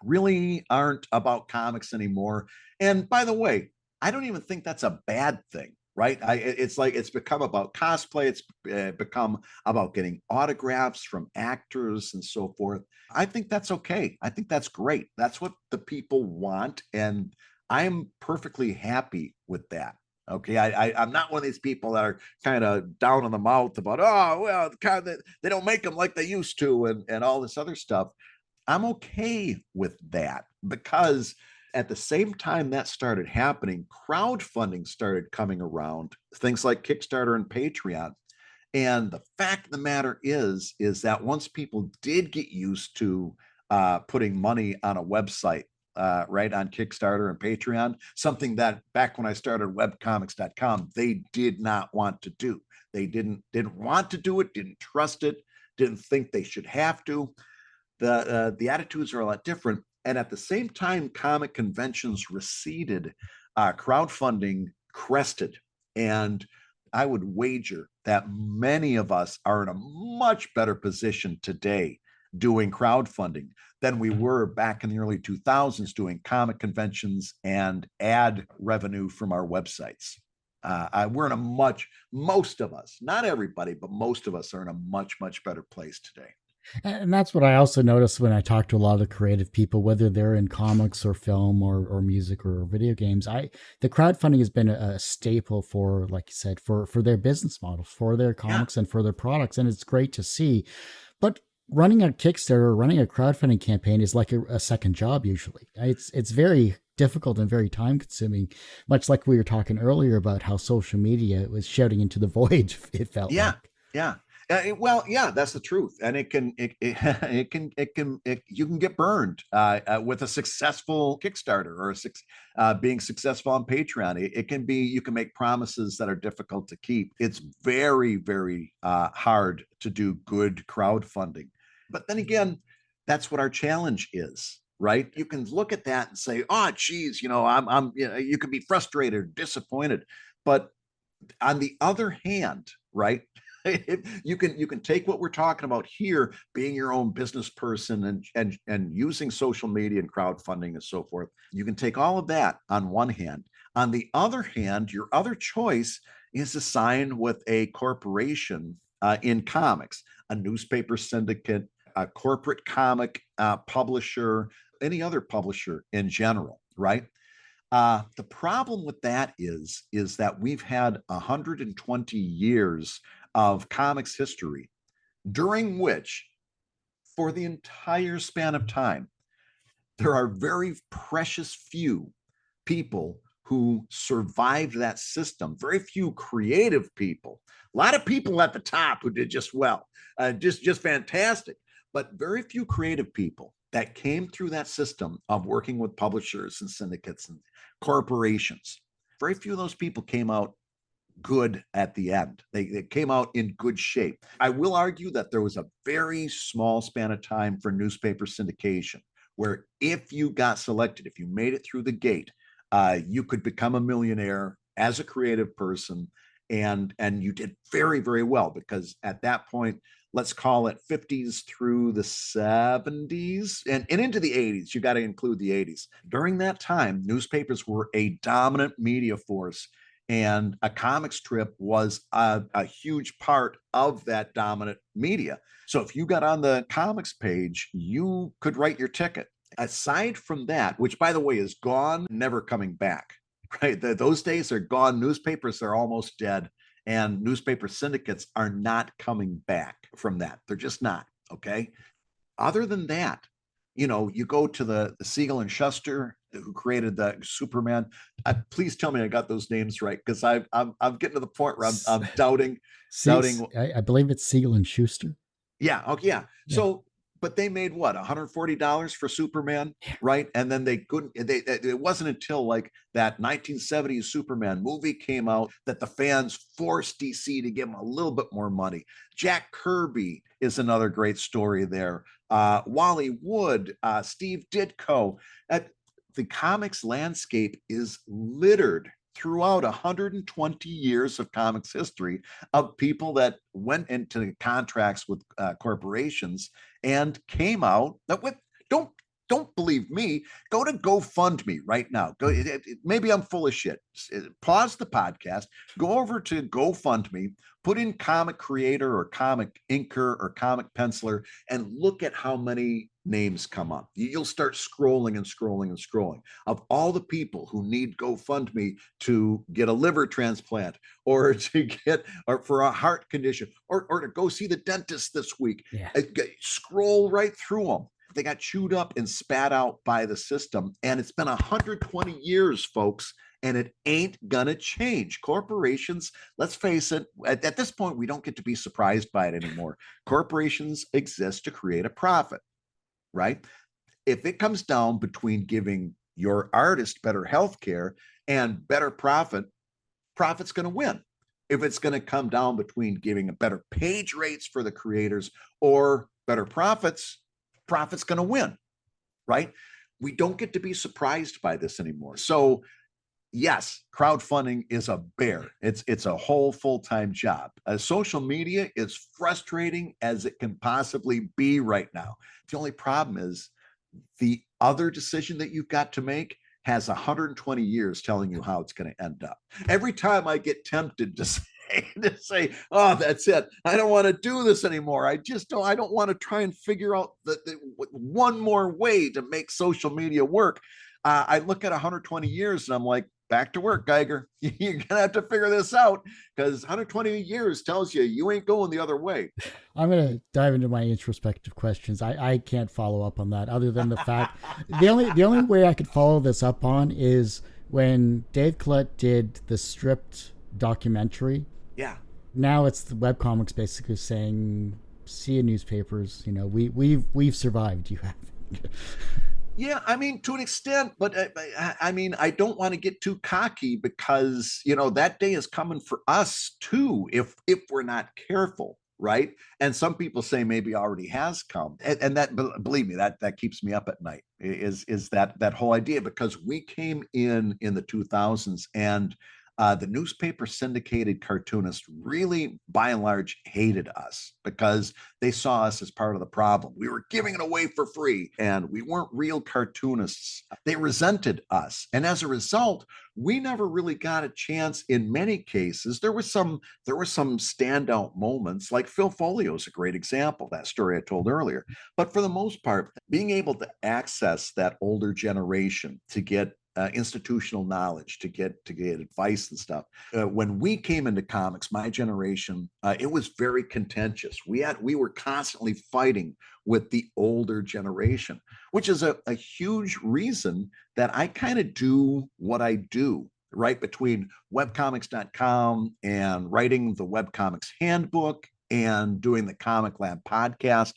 Speaker 1: really aren't about comics anymore. And by the way, I don't even think that's a bad thing, right? It's like it's become about cosplay. It's become about getting autographs from actors and so forth. I think that's okay. I think that's great. That's what the people want, and I'm perfectly happy with that. Okay, I'm not one of these people that are kind of down in the mouth about, oh well, kind of they don't make them like they used to, and all this other stuff. I'm okay with that because at the same time that started happening, crowdfunding started coming around, things like Kickstarter and Patreon. And the fact of the matter is that once people did get used to putting money on a website, right, on Kickstarter and Patreon, something that back when I started webcomics.com, they did not want to do. They didn't want to do it, didn't trust it, didn't think they should have to. The attitudes are a lot different. And at the same time, comic conventions receded, crowdfunding crested. And I would wager that many of us are in a much better position today doing crowdfunding than we were back in the early 2000s doing comic conventions and ad revenue from our websites. We're in a most of us, not everybody, but most of us are in a much better place today.
Speaker 2: And that's what I also notice when I talk to a lot of creative people, whether they're in comics or film or music or video games. The crowdfunding has been a staple for, like you said, for their business models, for their
Speaker 1: Yeah.
Speaker 2: comics and for their products. And it's great to see. But running a Kickstarter, running a crowdfunding campaign is like a second job usually. It's very difficult and very time consuming, much like we were talking earlier about how social media was shouting into the void, it felt
Speaker 1: Yeah,
Speaker 2: like.
Speaker 1: yeah. Well, yeah, that's the truth, and you can get burned with a successful Kickstarter or being successful on Patreon. It can be, you can make promises that are difficult to keep. It's very hard to do good crowdfunding, but then again, that's what our challenge is. Right? You can look at that and say, "Oh, geez, you can be frustrated, disappointed," but on the other hand, right? You can take what we're talking about here, being your own business person and using social media and crowdfunding and so forth. You can take all of that on one hand. On the other hand, your other choice is to sign with a corporation in comics, a newspaper syndicate, a corporate comic publisher, any other publisher in general, right? The problem with that is that we've had 120 years of comics history, during which, for the entire span of time, there are very precious few people who survived that system. Very few creative people. A lot of people at the top who did just well, just fantastic, but very few creative people that came through that system of working with publishers and syndicates and corporations. Very few of those people came out good at the end. They came out in good shape. I will argue that there was a very small span of time for newspaper syndication where if you got selected, if you made it through the gate, you could become a millionaire as a creative person, and you did very well, because at that point, let's call it 50s through the 70s and into the 80s. You got to include the 80s. During that time, newspapers were a dominant media force, and a comic strip was a huge part of that dominant media. So if you got on the comics page, you could write your ticket. Aside from that, which by the way is gone, never coming back, right? Those days are gone. Newspapers are almost dead, and newspaper syndicates are not coming back from that. They're just not. Okay. Other than that, you go to the Siegel and Shuster who created the Superman. Please tell me I got those names right, because I'm getting to the point where I'm doubting.
Speaker 2: I believe it's Siegel and Schuster.
Speaker 1: Yeah. Okay. Yeah.
Speaker 2: Yeah.
Speaker 1: So, but they made what, $140 for Superman, right? And then they couldn't. It wasn't until like that 1970s Superman movie came out that the fans forced DC to give them a little bit more money. Jack Kirby is another great story there. Wally Wood, Steve Ditko. The comics landscape is littered throughout 120 years of comics history of people that went into contracts with corporations and came out that with don't believe me, go to GoFundMe right now. Maybe I'm full of shit. Pause the podcast, go over to GoFundMe, put in comic creator or comic inker or comic penciler, and look at how many names come up. You'll start scrolling and scrolling and scrolling of all the people who need GoFundMe to get a liver transplant, or to get, or for a heart condition, or to go see the dentist this week.
Speaker 2: Yeah.
Speaker 1: Scroll right through them. They got chewed up and spat out by the system. And it's been 120 years, folks, and it ain't gonna change. Corporations, let's face it, at this point, we don't get to be surprised by it anymore. Corporations exist to create a profit, right? If it comes down between giving your artist better health care and better profit, profit's gonna win. If it's gonna come down between giving a better page rates for the creators or better profits, profit's going to win, right? we don't get to be surprised by this anymore. So yes, crowdfunding is a bear. It's a whole full-time job. Social media is frustrating as it can possibly be right now. The only problem is the other decision that you've got to make has 120 years telling you how it's going to end up. Every time I get tempted to say, oh, that's it. I don't want to do this anymore. I don't want to try and figure out the one more way to make social media work. I look at 120 years and I'm like, back to work, Geiger. You're going to have to figure this out because 120 years tells you ain't going the other way.
Speaker 2: I'm going to dive into my introspective questions. I can't follow up on that other than the fact the only way I could follow this up on is when Dave Collette did the stripped documentary.
Speaker 1: Yeah.
Speaker 2: Now it's the webcomics basically saying, see you newspapers, we've survived. You haven't.
Speaker 1: Yeah, I mean, to an extent, but I mean, I don't want to get too cocky because that day is coming for us too, if we're not careful, right? And some people say maybe already has come, and that, believe me, that keeps me up at night. Is that whole idea, because we came in the 2000s, and the newspaper syndicated cartoonists really, by and large, hated us because they saw us as part of the problem. We were giving it away for free and we weren't real cartoonists. They resented us. And as a result, we never really got a chance in many cases. There were some standout moments, like Phil Folio is a great example, that story I told earlier. But for the most part, being able to access that older generation to get institutional knowledge, to get advice and stuff. When we came into comics, my generation, it was very contentious. We were constantly fighting with the older generation, which is a huge reason that I kind of do what I do. Right between webcomics.com and writing the webcomics handbook and doing the Comic Lab podcast,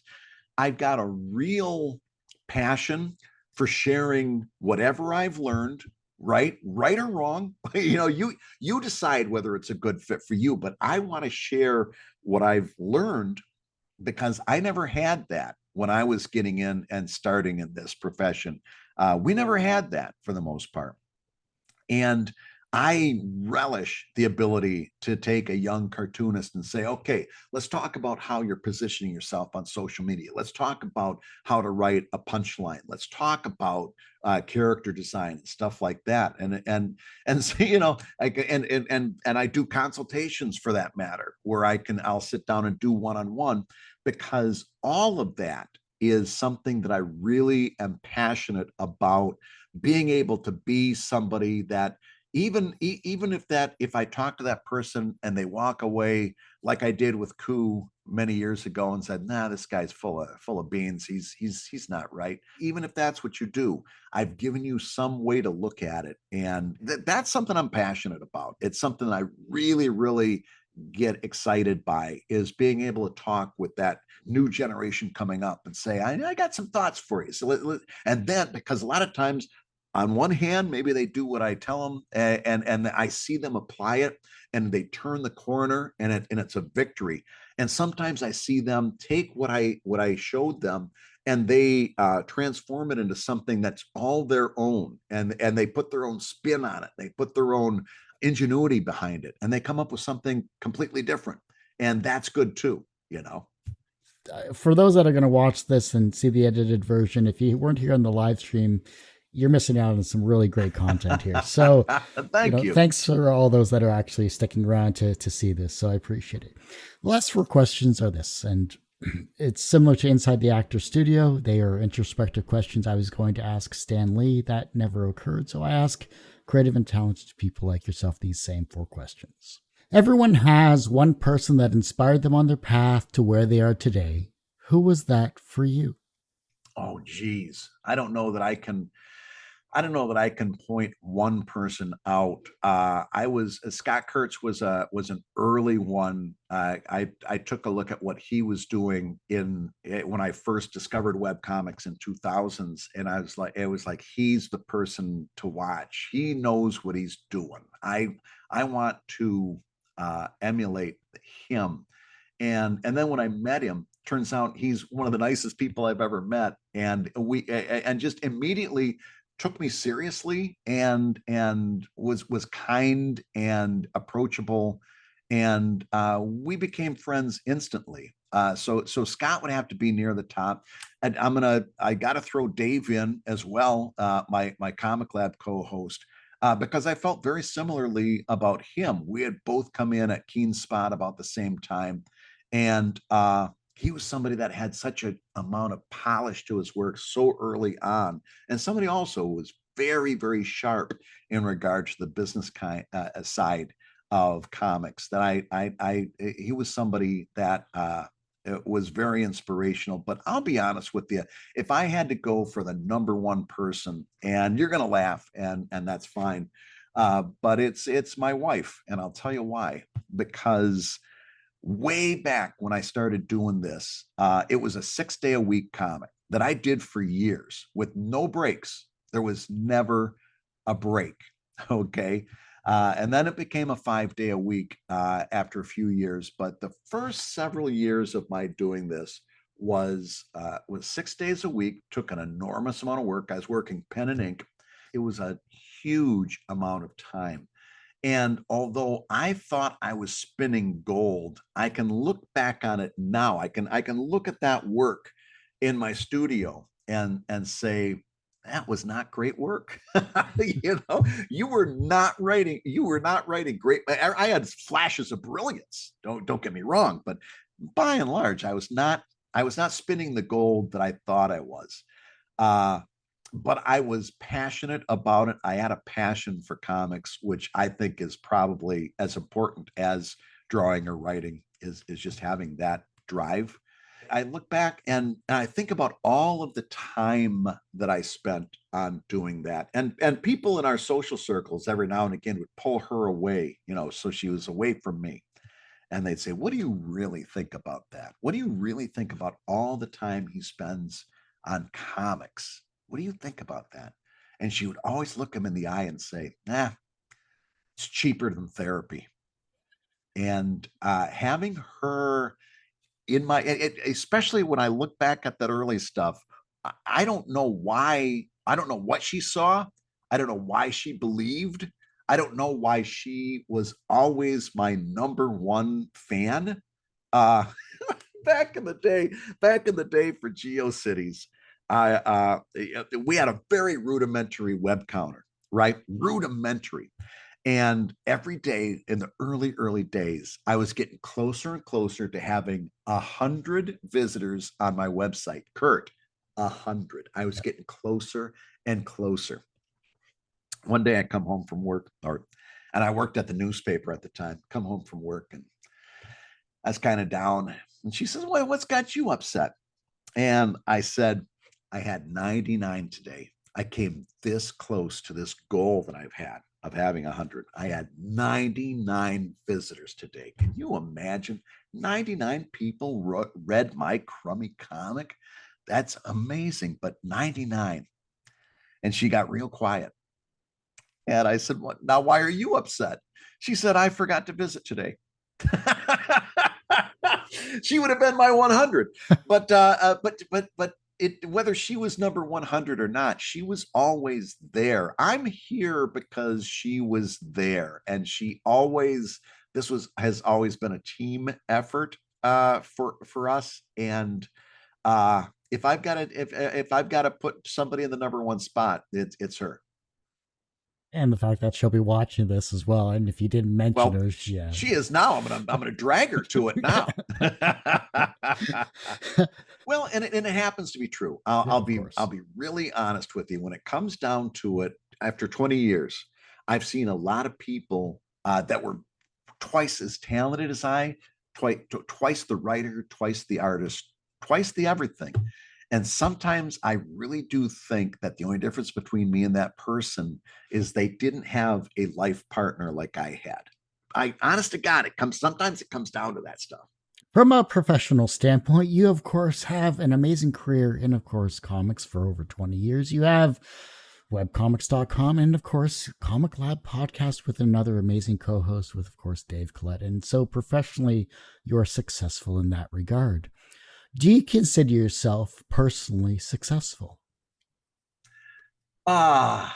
Speaker 1: I've got a real passion for sharing whatever I've learned, right or wrong. You decide whether it's a good fit for you, but I want to share what I've learned because I never had that when I was getting in and starting in this profession. We never had that for the most part. And I relish the ability to take a young cartoonist and say, okay, let's talk about how you're positioning yourself on social media. Let's talk about how to write a punchline. Let's talk about character design and stuff like that. And so, and I do consultations for that matter, where I'll sit down and do one-on-one, because all of that is something that I really am passionate about, being able to be somebody that even if I talk to that person and they walk away like I did with Koo many years ago and said, nah, this guy's full of beans, he's not right. Even if that's what you do, I've given you some way to look at it. And that's something I'm passionate about. It's something I really, really get excited by, is being able to talk with that new generation coming up and say, I got some thoughts for you. So and then, because a lot of times, on one hand, maybe they do what I tell them, and I see them apply it, and they turn the corner, and it's a victory. And sometimes I see them take what I showed them, and they transform it into something that's all their own, and they put their own spin on it. They put their own ingenuity behind it, and they come up with something completely different. And that's good too.
Speaker 2: For those that are going to watch this and see the edited version, if you weren't here on the live stream, you're missing out on some really great content here. So
Speaker 1: thank you.
Speaker 2: Thanks for all those that are actually sticking around to see this. So I appreciate it. The last 4 questions are this, and it's similar to Inside the Actor Studio. They are introspective questions I was going to ask Stan Lee. That never occurred. So I ask creative and talented people like yourself these same 4 questions. Everyone has one person that inspired them on their path to where they are today. Who was that for you?
Speaker 1: Oh, geez. I don't know that I can point one person out. Scott Kurtz was an early one. I took a look at what he was doing when I first discovered webcomics in 2000s, and it was like he's the person to watch. He knows what he's doing. I want to emulate him. And then when I met him, turns out he's one of the nicest people I've ever met. and just immediately took me seriously and was kind and approachable, and we became friends instantly. So Scott would have to be near the top, and I got to throw Dave in as well, my Comic Lab co-host, because I felt very similarly about him. We had both come in at Keen Spot about the same time, and he was somebody that had such an amount of polish to his work so early on, and somebody also was very, very sharp in regard to the business side of comics. That he was somebody that it was very inspirational. But I'll be honest with you, if I had to go for the number one person, and you're going to laugh, and that's fine, but it's my wife, and I'll tell you why. Because way back when I started doing this, it was a 6-day a week comic that I did for years with no breaks. There was never a break. Okay. And then it became a 5-day a week after a few years. But the first several years of my doing this was 6 days a week, took an enormous amount of work. I was working pen and ink. It was a huge amount of time. And although I thought I was spinning gold, I can look back on it now. I can look at that work in my studio and say, that was not great work. You were not writing great. I had flashes of brilliance. Don't get me wrong, but by and large, I was not spinning the gold that I thought I was. But I was passionate about it. I had a passion for comics, which I think is probably as important as drawing or writing, is just having that drive. I look back and I think about all of the time that I spent on doing that. And people in our social circles every now and again would pull her away, so she was away from me. And they'd say, "What do you really think about that? What do you really think about all the time he spends on comics? What do you think about that?" And she would always look him in the eye and say, "Nah, it's cheaper than therapy." And having her in especially when I look back at that early stuff, I don't know why. I don't know what she saw. I don't know why she believed. I don't know why she was always my number one fan. Uh, back in the day for GeoCities, we had a very rudimentary web counter, right? Rudimentary. And every day in the early days, I was getting closer and closer to having 100 visitors on my website. Kurt, 100. I was getting closer and closer. One day I come home from work, and I worked at the newspaper at the time. Come home from work, and I was kind of down. And she says, "Well, what's got you upset?" And I said, "I had 99 today. I came this close to this goal that I've had of having 100. I had 99 visitors today. Can you imagine? 99 people read my crummy comic. That's amazing, but 99." And she got real quiet. And I said, "What? Now, why are you upset?" She said, "I forgot to visit today." She would have been my 100, but whether she was number 100 or not, she was always there. I'm here because she was there, and has always been a team effort for us. And if I've got to if I've got to put somebody in the number one spot, it's her.
Speaker 2: And the fact that she'll be watching this as well. And if you didn't mention her,
Speaker 1: she is now. I'm gonna drag her to it now. Well, and it happens to be true. I'll be really honest with you. When it comes down to it, after 20 years, I've seen a lot of people that were twice as talented as I, twice the writer, twice the artist, twice the everything. And sometimes I really do think that the only difference between me and that person is they didn't have a life partner like I had. Honest to God, sometimes it comes down to that stuff.
Speaker 2: From a professional standpoint, you, of course, have an amazing career in, of course, comics for over 20 years. You have webcomics.com and, of course, Comic Lab podcast with another amazing co-host with, of course, Dave Collette. And so professionally, you're successful in that regard. Do you consider yourself personally successful?
Speaker 1: Ah,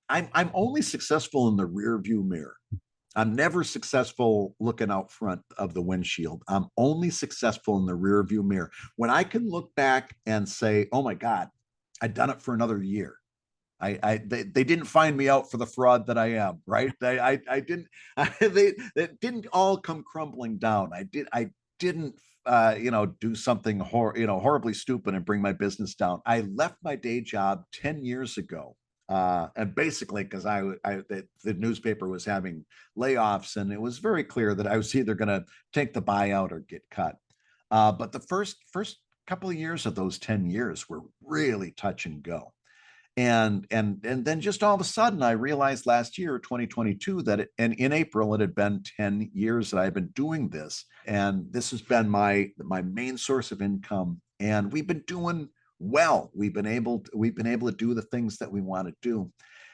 Speaker 1: I'm only successful in the rear view mirror. I'm never successful looking out front of the windshield. I'm only successful in the rear view mirror. When I can look back and say, "Oh my God, I've done it for another year." They didn't find me out for the fraud that I am, right? I didn't. They didn't all come crumbling down. I didn't do something horribly stupid and bring my business down. I left my day job 10 years ago. And basically, because the newspaper was having layoffs, and it was very clear that I was either going to take the buyout or get cut. But the first couple of years of those 10 years were really touch and go. And then just all of a sudden I realized last year 2022 and in April it had been 10 years that I've been doing this, and this has been my main source of income, and we've been doing well. We've been able to do the things that we want to do.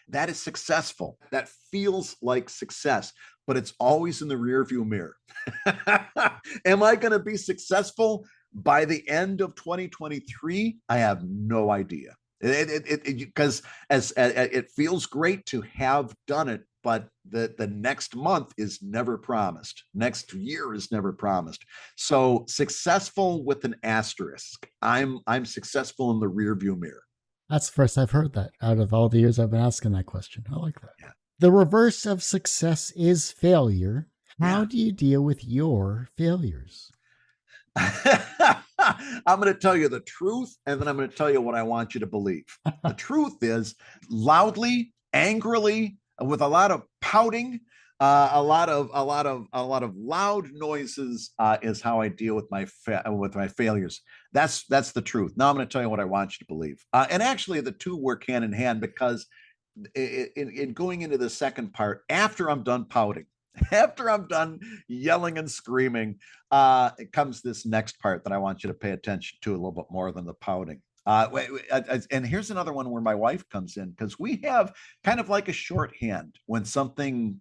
Speaker 1: That is successful. That feels like success, but it's always in the rear view mirror. Am I going to be successful by the end of 2023? I have no idea. Because as it feels great to have done it, but the next month is never promised. Next year is never promised. So successful with an asterisk. I'm successful in the rear view mirror.
Speaker 2: That's the first I've heard that out of all the years I've been asking that question. I like that.
Speaker 1: Yeah.
Speaker 2: The reverse of success is failure. How
Speaker 1: Yeah.
Speaker 2: do you deal with your failures?
Speaker 1: I'm going to tell you the truth, and then I'm going to tell you what I want you to believe. The truth is loudly, angrily, with a lot of pouting, a lot of loud noises is how I deal with my failures. That's the truth. Now I'm going to tell you what I want you to believe, and actually the two work hand in hand, because in going into the second part, after I'm done pouting, after I'm done yelling and screaming, it comes this next part that I want you to pay attention to a little bit more than the pouting. And here's another one where my wife comes in, because we have kind of like a shorthand when something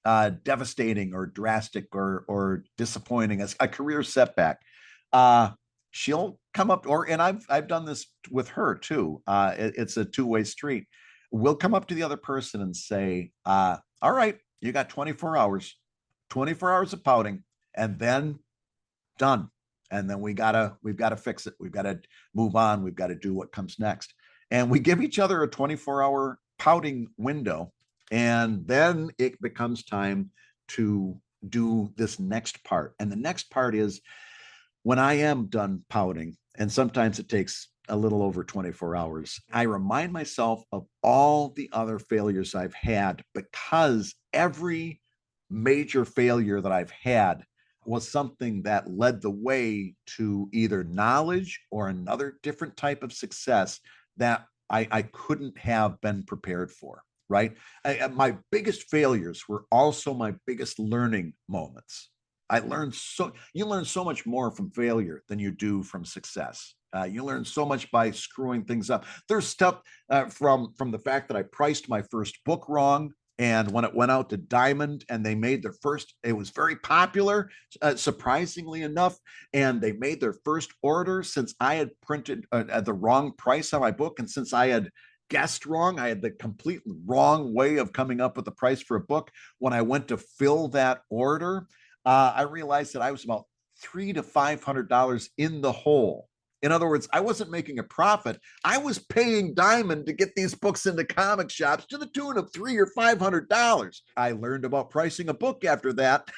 Speaker 1: devastating or drastic or disappointing, as a career setback. Uh, she'll come up, and I've done this with her too. It's a two-way street. We'll come up to the other person and say, "All right, you got 24 hours, 24 hours of pouting, and then done. And then we've got to fix it. We've got to move on. We've got to do what comes next." And we give each other a 24-hour pouting window, and then it becomes time to do this next part. And the next part is when I am done pouting, and sometimes it takes a little over 24 hours, I remind myself of all the other failures I've had, because every major failure that I've had was something that led the way to either knowledge or another different type of success that I couldn't have been prepared for. Right. My biggest failures were also my biggest learning moments. You learn so much more from failure than you do from success. You learn so much by screwing things up. There's stuff from the fact that I priced my first book wrong, and when it went out to Diamond and they made their first, it was very popular, surprisingly enough, and they made their first order since I had printed at the wrong price on my book, and since I had guessed wrong, I had the complete wrong way of coming up with the price for a book. When I went to fill that order, I realized that I was about $300 to $500 in the hole. In other words, I wasn't making a profit. I was paying Diamond to get these books into comic shops to the tune of $300 or $500. I learned about pricing a book after that.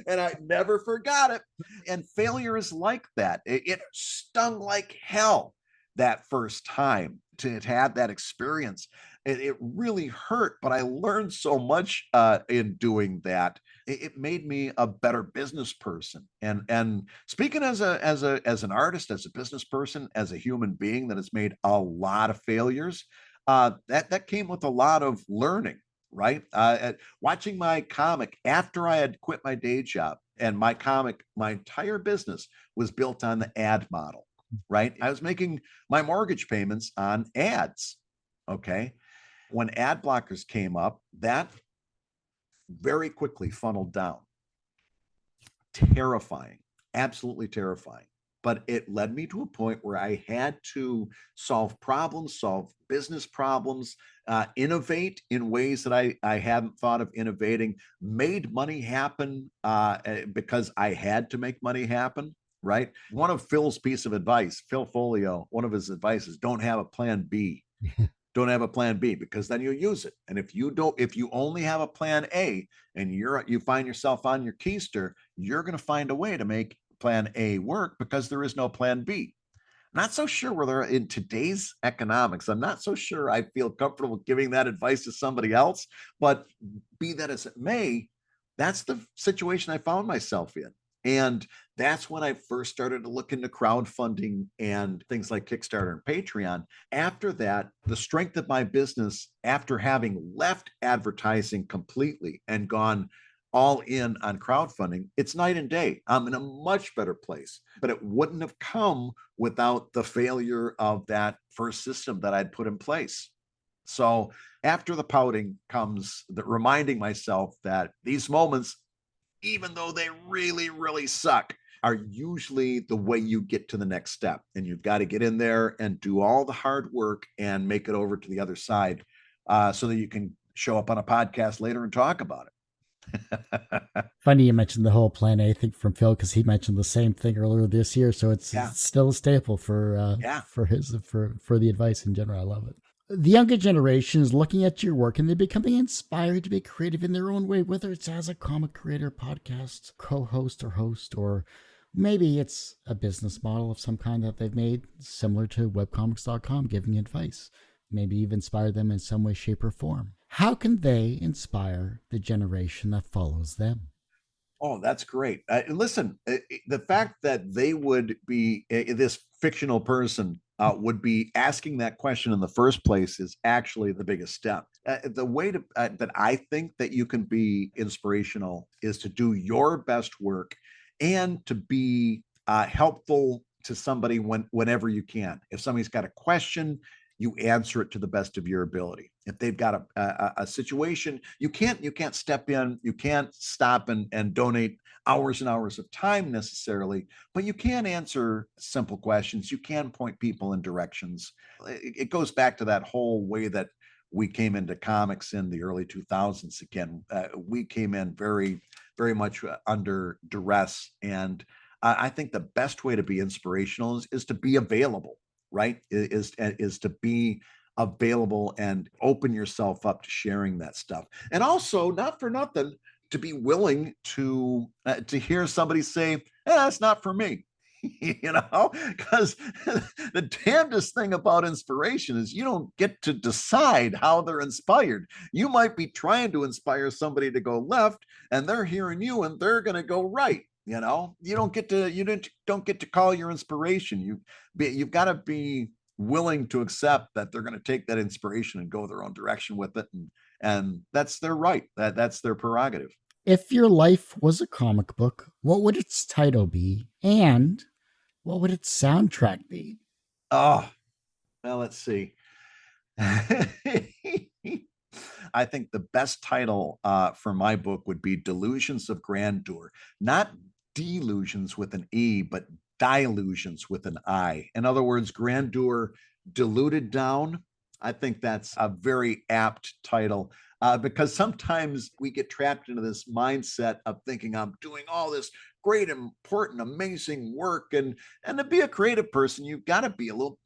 Speaker 1: And I never forgot it. And failure is like that. It stung like hell that first time to have that experience. It really hurt, but I learned so much in doing that. It made me a better business person. And speaking as an artist, as a business person, as a human being that has made a lot of failures, that came with a lot of learning. Right, watching my comic after I had quit my day job, and my entire business was built on the ad model. Right, I was making my mortgage payments on ads. Okay, when ad blockers came up, that very quickly funneled down. terrifying, absolutely terrifying. But it led me to a point where I had to solve problems, solve business problems, innovate in ways that I hadn't thought of innovating, made money happen because I had to make money happen. Right. One of Phil's piece of advice, Phil Folio, one of his advice is don't have a plan B. Don't have a plan B because then you'll use it. And if you only have a plan A and you find yourself on your keister, you're going to find a way to make plan A work because there is no plan B. Not so sure whether in today's economics, I'm not so sure I feel comfortable giving that advice to somebody else, but be that as it may, that's the situation I found myself in. And that's when I first started to look into crowdfunding and things like Kickstarter and Patreon. After that, the strength of my business, after having left advertising completely and gone all in on crowdfunding, it's night and day. I'm in a much better place, but it wouldn't have come without the failure of that first system that I'd put in place. So after the pouting comes the reminding myself that these moments, even though they really, really suck, are usually the way you get to the next step. And you've got to get in there and do all the hard work and make it over to the other side so that you can show up on a podcast later and talk about it.
Speaker 2: Funny you mentioned the whole Plan A thing from Phil because he mentioned the same thing earlier this year. So it's still a staple for the advice in general. I love it. The younger generation is looking at your work and they're becoming inspired to be creative in their own way, whether it's as a comic creator, podcast, co-host or host, or maybe it's a business model of some kind that they've made, similar to webcomics.com, giving advice. Maybe you've inspired them in some way, shape, or form. How can they inspire the generation that follows them?
Speaker 1: Oh, that's great. Listen, the fact that they would be this fictional person would be asking that question in the first place is actually the biggest step. The way that I think that you can be inspirational is to do your best work and to be helpful to somebody whenever you can. If somebody's got a question, you answer it to the best of your ability. If they've got a situation, you can't step in, you can't stop and donate hours and hours of time necessarily, but you can answer simple questions. You can point people in directions. It goes back to that whole way that we came into comics in the early 2000s. Again, we came in very, very much under duress, and I think the best way to be inspirational is to be available. Right, is to be available and open yourself up to sharing that stuff, and also not for nothing to be willing to hear somebody say, "That's not for me." Because the damnedest thing about inspiration is you don't get to decide how they're inspired. You might be trying to inspire somebody to go left, and they're hearing you, and they're going to go right. You don't get to call your inspiration. You've got to be willing to accept that they're going to take that inspiration and go their own direction with it, and that's their right. That's their prerogative.
Speaker 2: If your life was a comic book, what would its title be, and what would its soundtrack be?
Speaker 1: Oh, well, let's see. I think the best title for my book would be Delusions of Grandeur, not delusions with an E, but dilutions with an I. In other words, grandeur diluted down. I think that's a very apt title because sometimes we get trapped into this mindset of thinking I'm doing all this great, important, amazing work, and to be a creative person, you've got to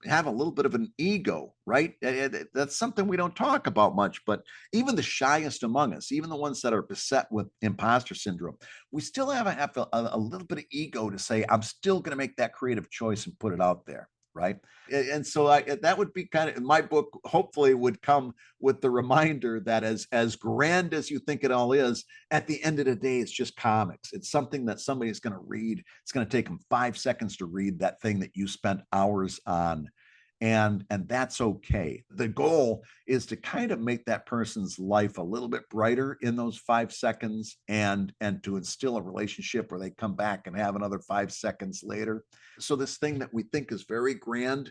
Speaker 1: have a little bit of an ego, right? That's something we don't talk about much, but even the shyest among us, even the ones that are beset with imposter syndrome, we still have a little bit of ego to say, I'm still going to make that creative choice and put it out there. Right. And so that would be kind of my book, hopefully would come with the reminder that as grand as you think it all is, at the end of the day, it's just comics. It's something that somebody's going to read. It's going to take them 5 seconds to read that thing that you spent hours on. And that's okay. The goal is to kind of make that person's life a little bit brighter in those 5 seconds and to instill a relationship where they come back and have another 5 seconds later. So this thing that we think is very grand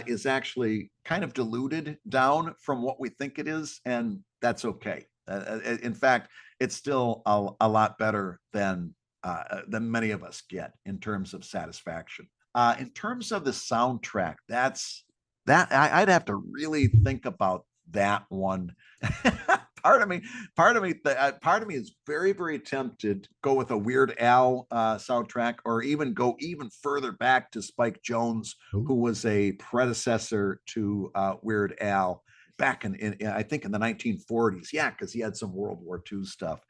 Speaker 1: is actually kind of diluted down from what we think it is, and that's okay. In fact, it's still a lot better than than many of us get in terms of satisfaction. In terms of the soundtrack, I'd have to really think about that one. part of me, part of me is very, very tempted to go with a Weird Al soundtrack, or even go even further back to Spike Jonze, who was a predecessor to Weird Al back in I think in the 1940s. Yeah, because he had some World War II stuff.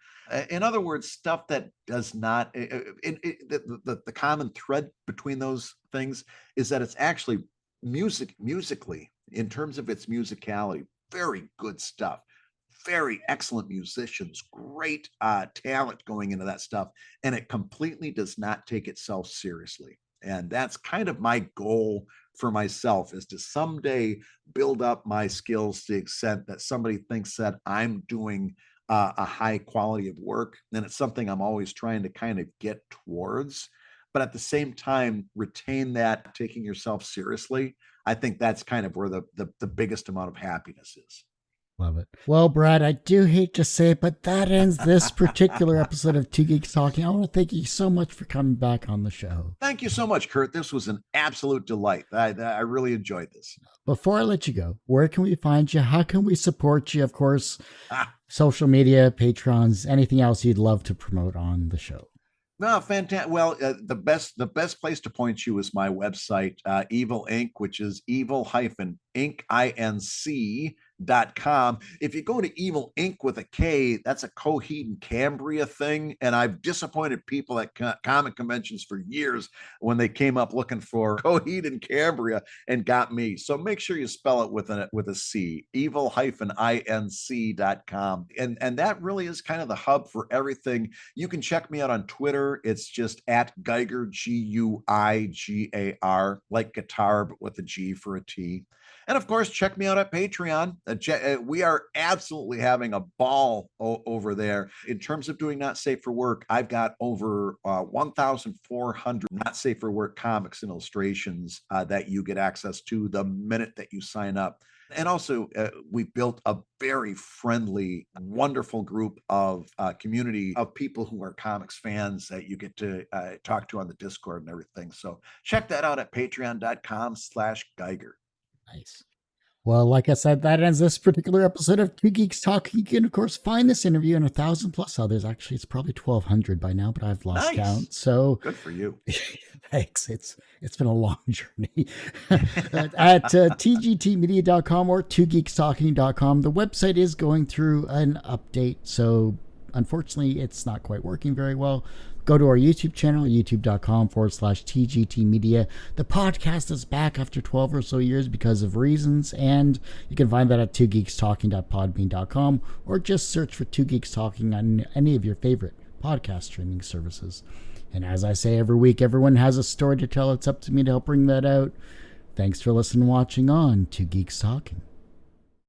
Speaker 1: In other words, stuff that does not. The common thread between those things is that it's actually musically, in terms of its musicality, very good stuff, very excellent musicians, great talent going into that stuff, and it completely does not take itself seriously. And that's kind of my goal for myself, is to someday build up my skills to the extent that somebody thinks that I'm doing a high quality of work. And it's something I'm always trying to kind of get towards, but at the same time retain that taking yourself seriously. I think that's kind of where the biggest amount of happiness is.
Speaker 2: Love it. Well, Brad, I do hate to say it, but that ends this particular episode of Two Geeks Talking. I want to thank you so much for coming back on the show.
Speaker 1: Thank you so much, Kurt. This was an absolute delight. I really enjoyed this.
Speaker 2: Before I let you go, where can we find you? How can we support you? Of course, social media, Patrons, anything else you'd love to promote on the show.
Speaker 1: No, fantastic. Well, the best place to point you is my website, Evil Inc., which is evil-inc.com. If you go to Evil Inc. with a K, that's a Coheed and Cambria thing. And I've disappointed people at comic conventions for years when they came up looking for Coheed and Cambria and got me. So make sure you spell it with a C, evil-inc.com. And that really is kind of the hub for everything. You can check me out on Twitter. It's just at Guigar, Guigar, like guitar, but with a G for a T. And of course, check me out at Patreon. We are absolutely having a ball over there. In terms of doing Not Safe for Work, I've got over 1,400 Not Safe for Work comics and illustrations that you get access to the minute that you sign up. And also, we built a very friendly, wonderful group of community of people who are comics fans that you get to talk to on the Discord and everything. So check that out at patreon.com/Guigar.
Speaker 2: Nice. Well, like I said, that ends this particular episode of Two Geeks Talking. You can, of course, find this interview and 1,000 plus others. Actually, it's probably 1,200 by now, but I've lost count. So
Speaker 1: good for you.
Speaker 2: Thanks. It's been a long journey. At tgtmedia.com or twogeekstalking.com. The website is going through an update, so unfortunately, it's not quite working very well. Go to our YouTube channel, youtube.com/TGTmedia. The podcast is back after 12 or so years because of reasons, and you can find that at twogeekstalking.podbean.com or just search for Two Geeks Talking on any of your favorite podcast streaming services. And as I say every week, everyone has a story to tell. It's up to me to help bring that out. Thanks for listening and watching on Two Geeks Talking.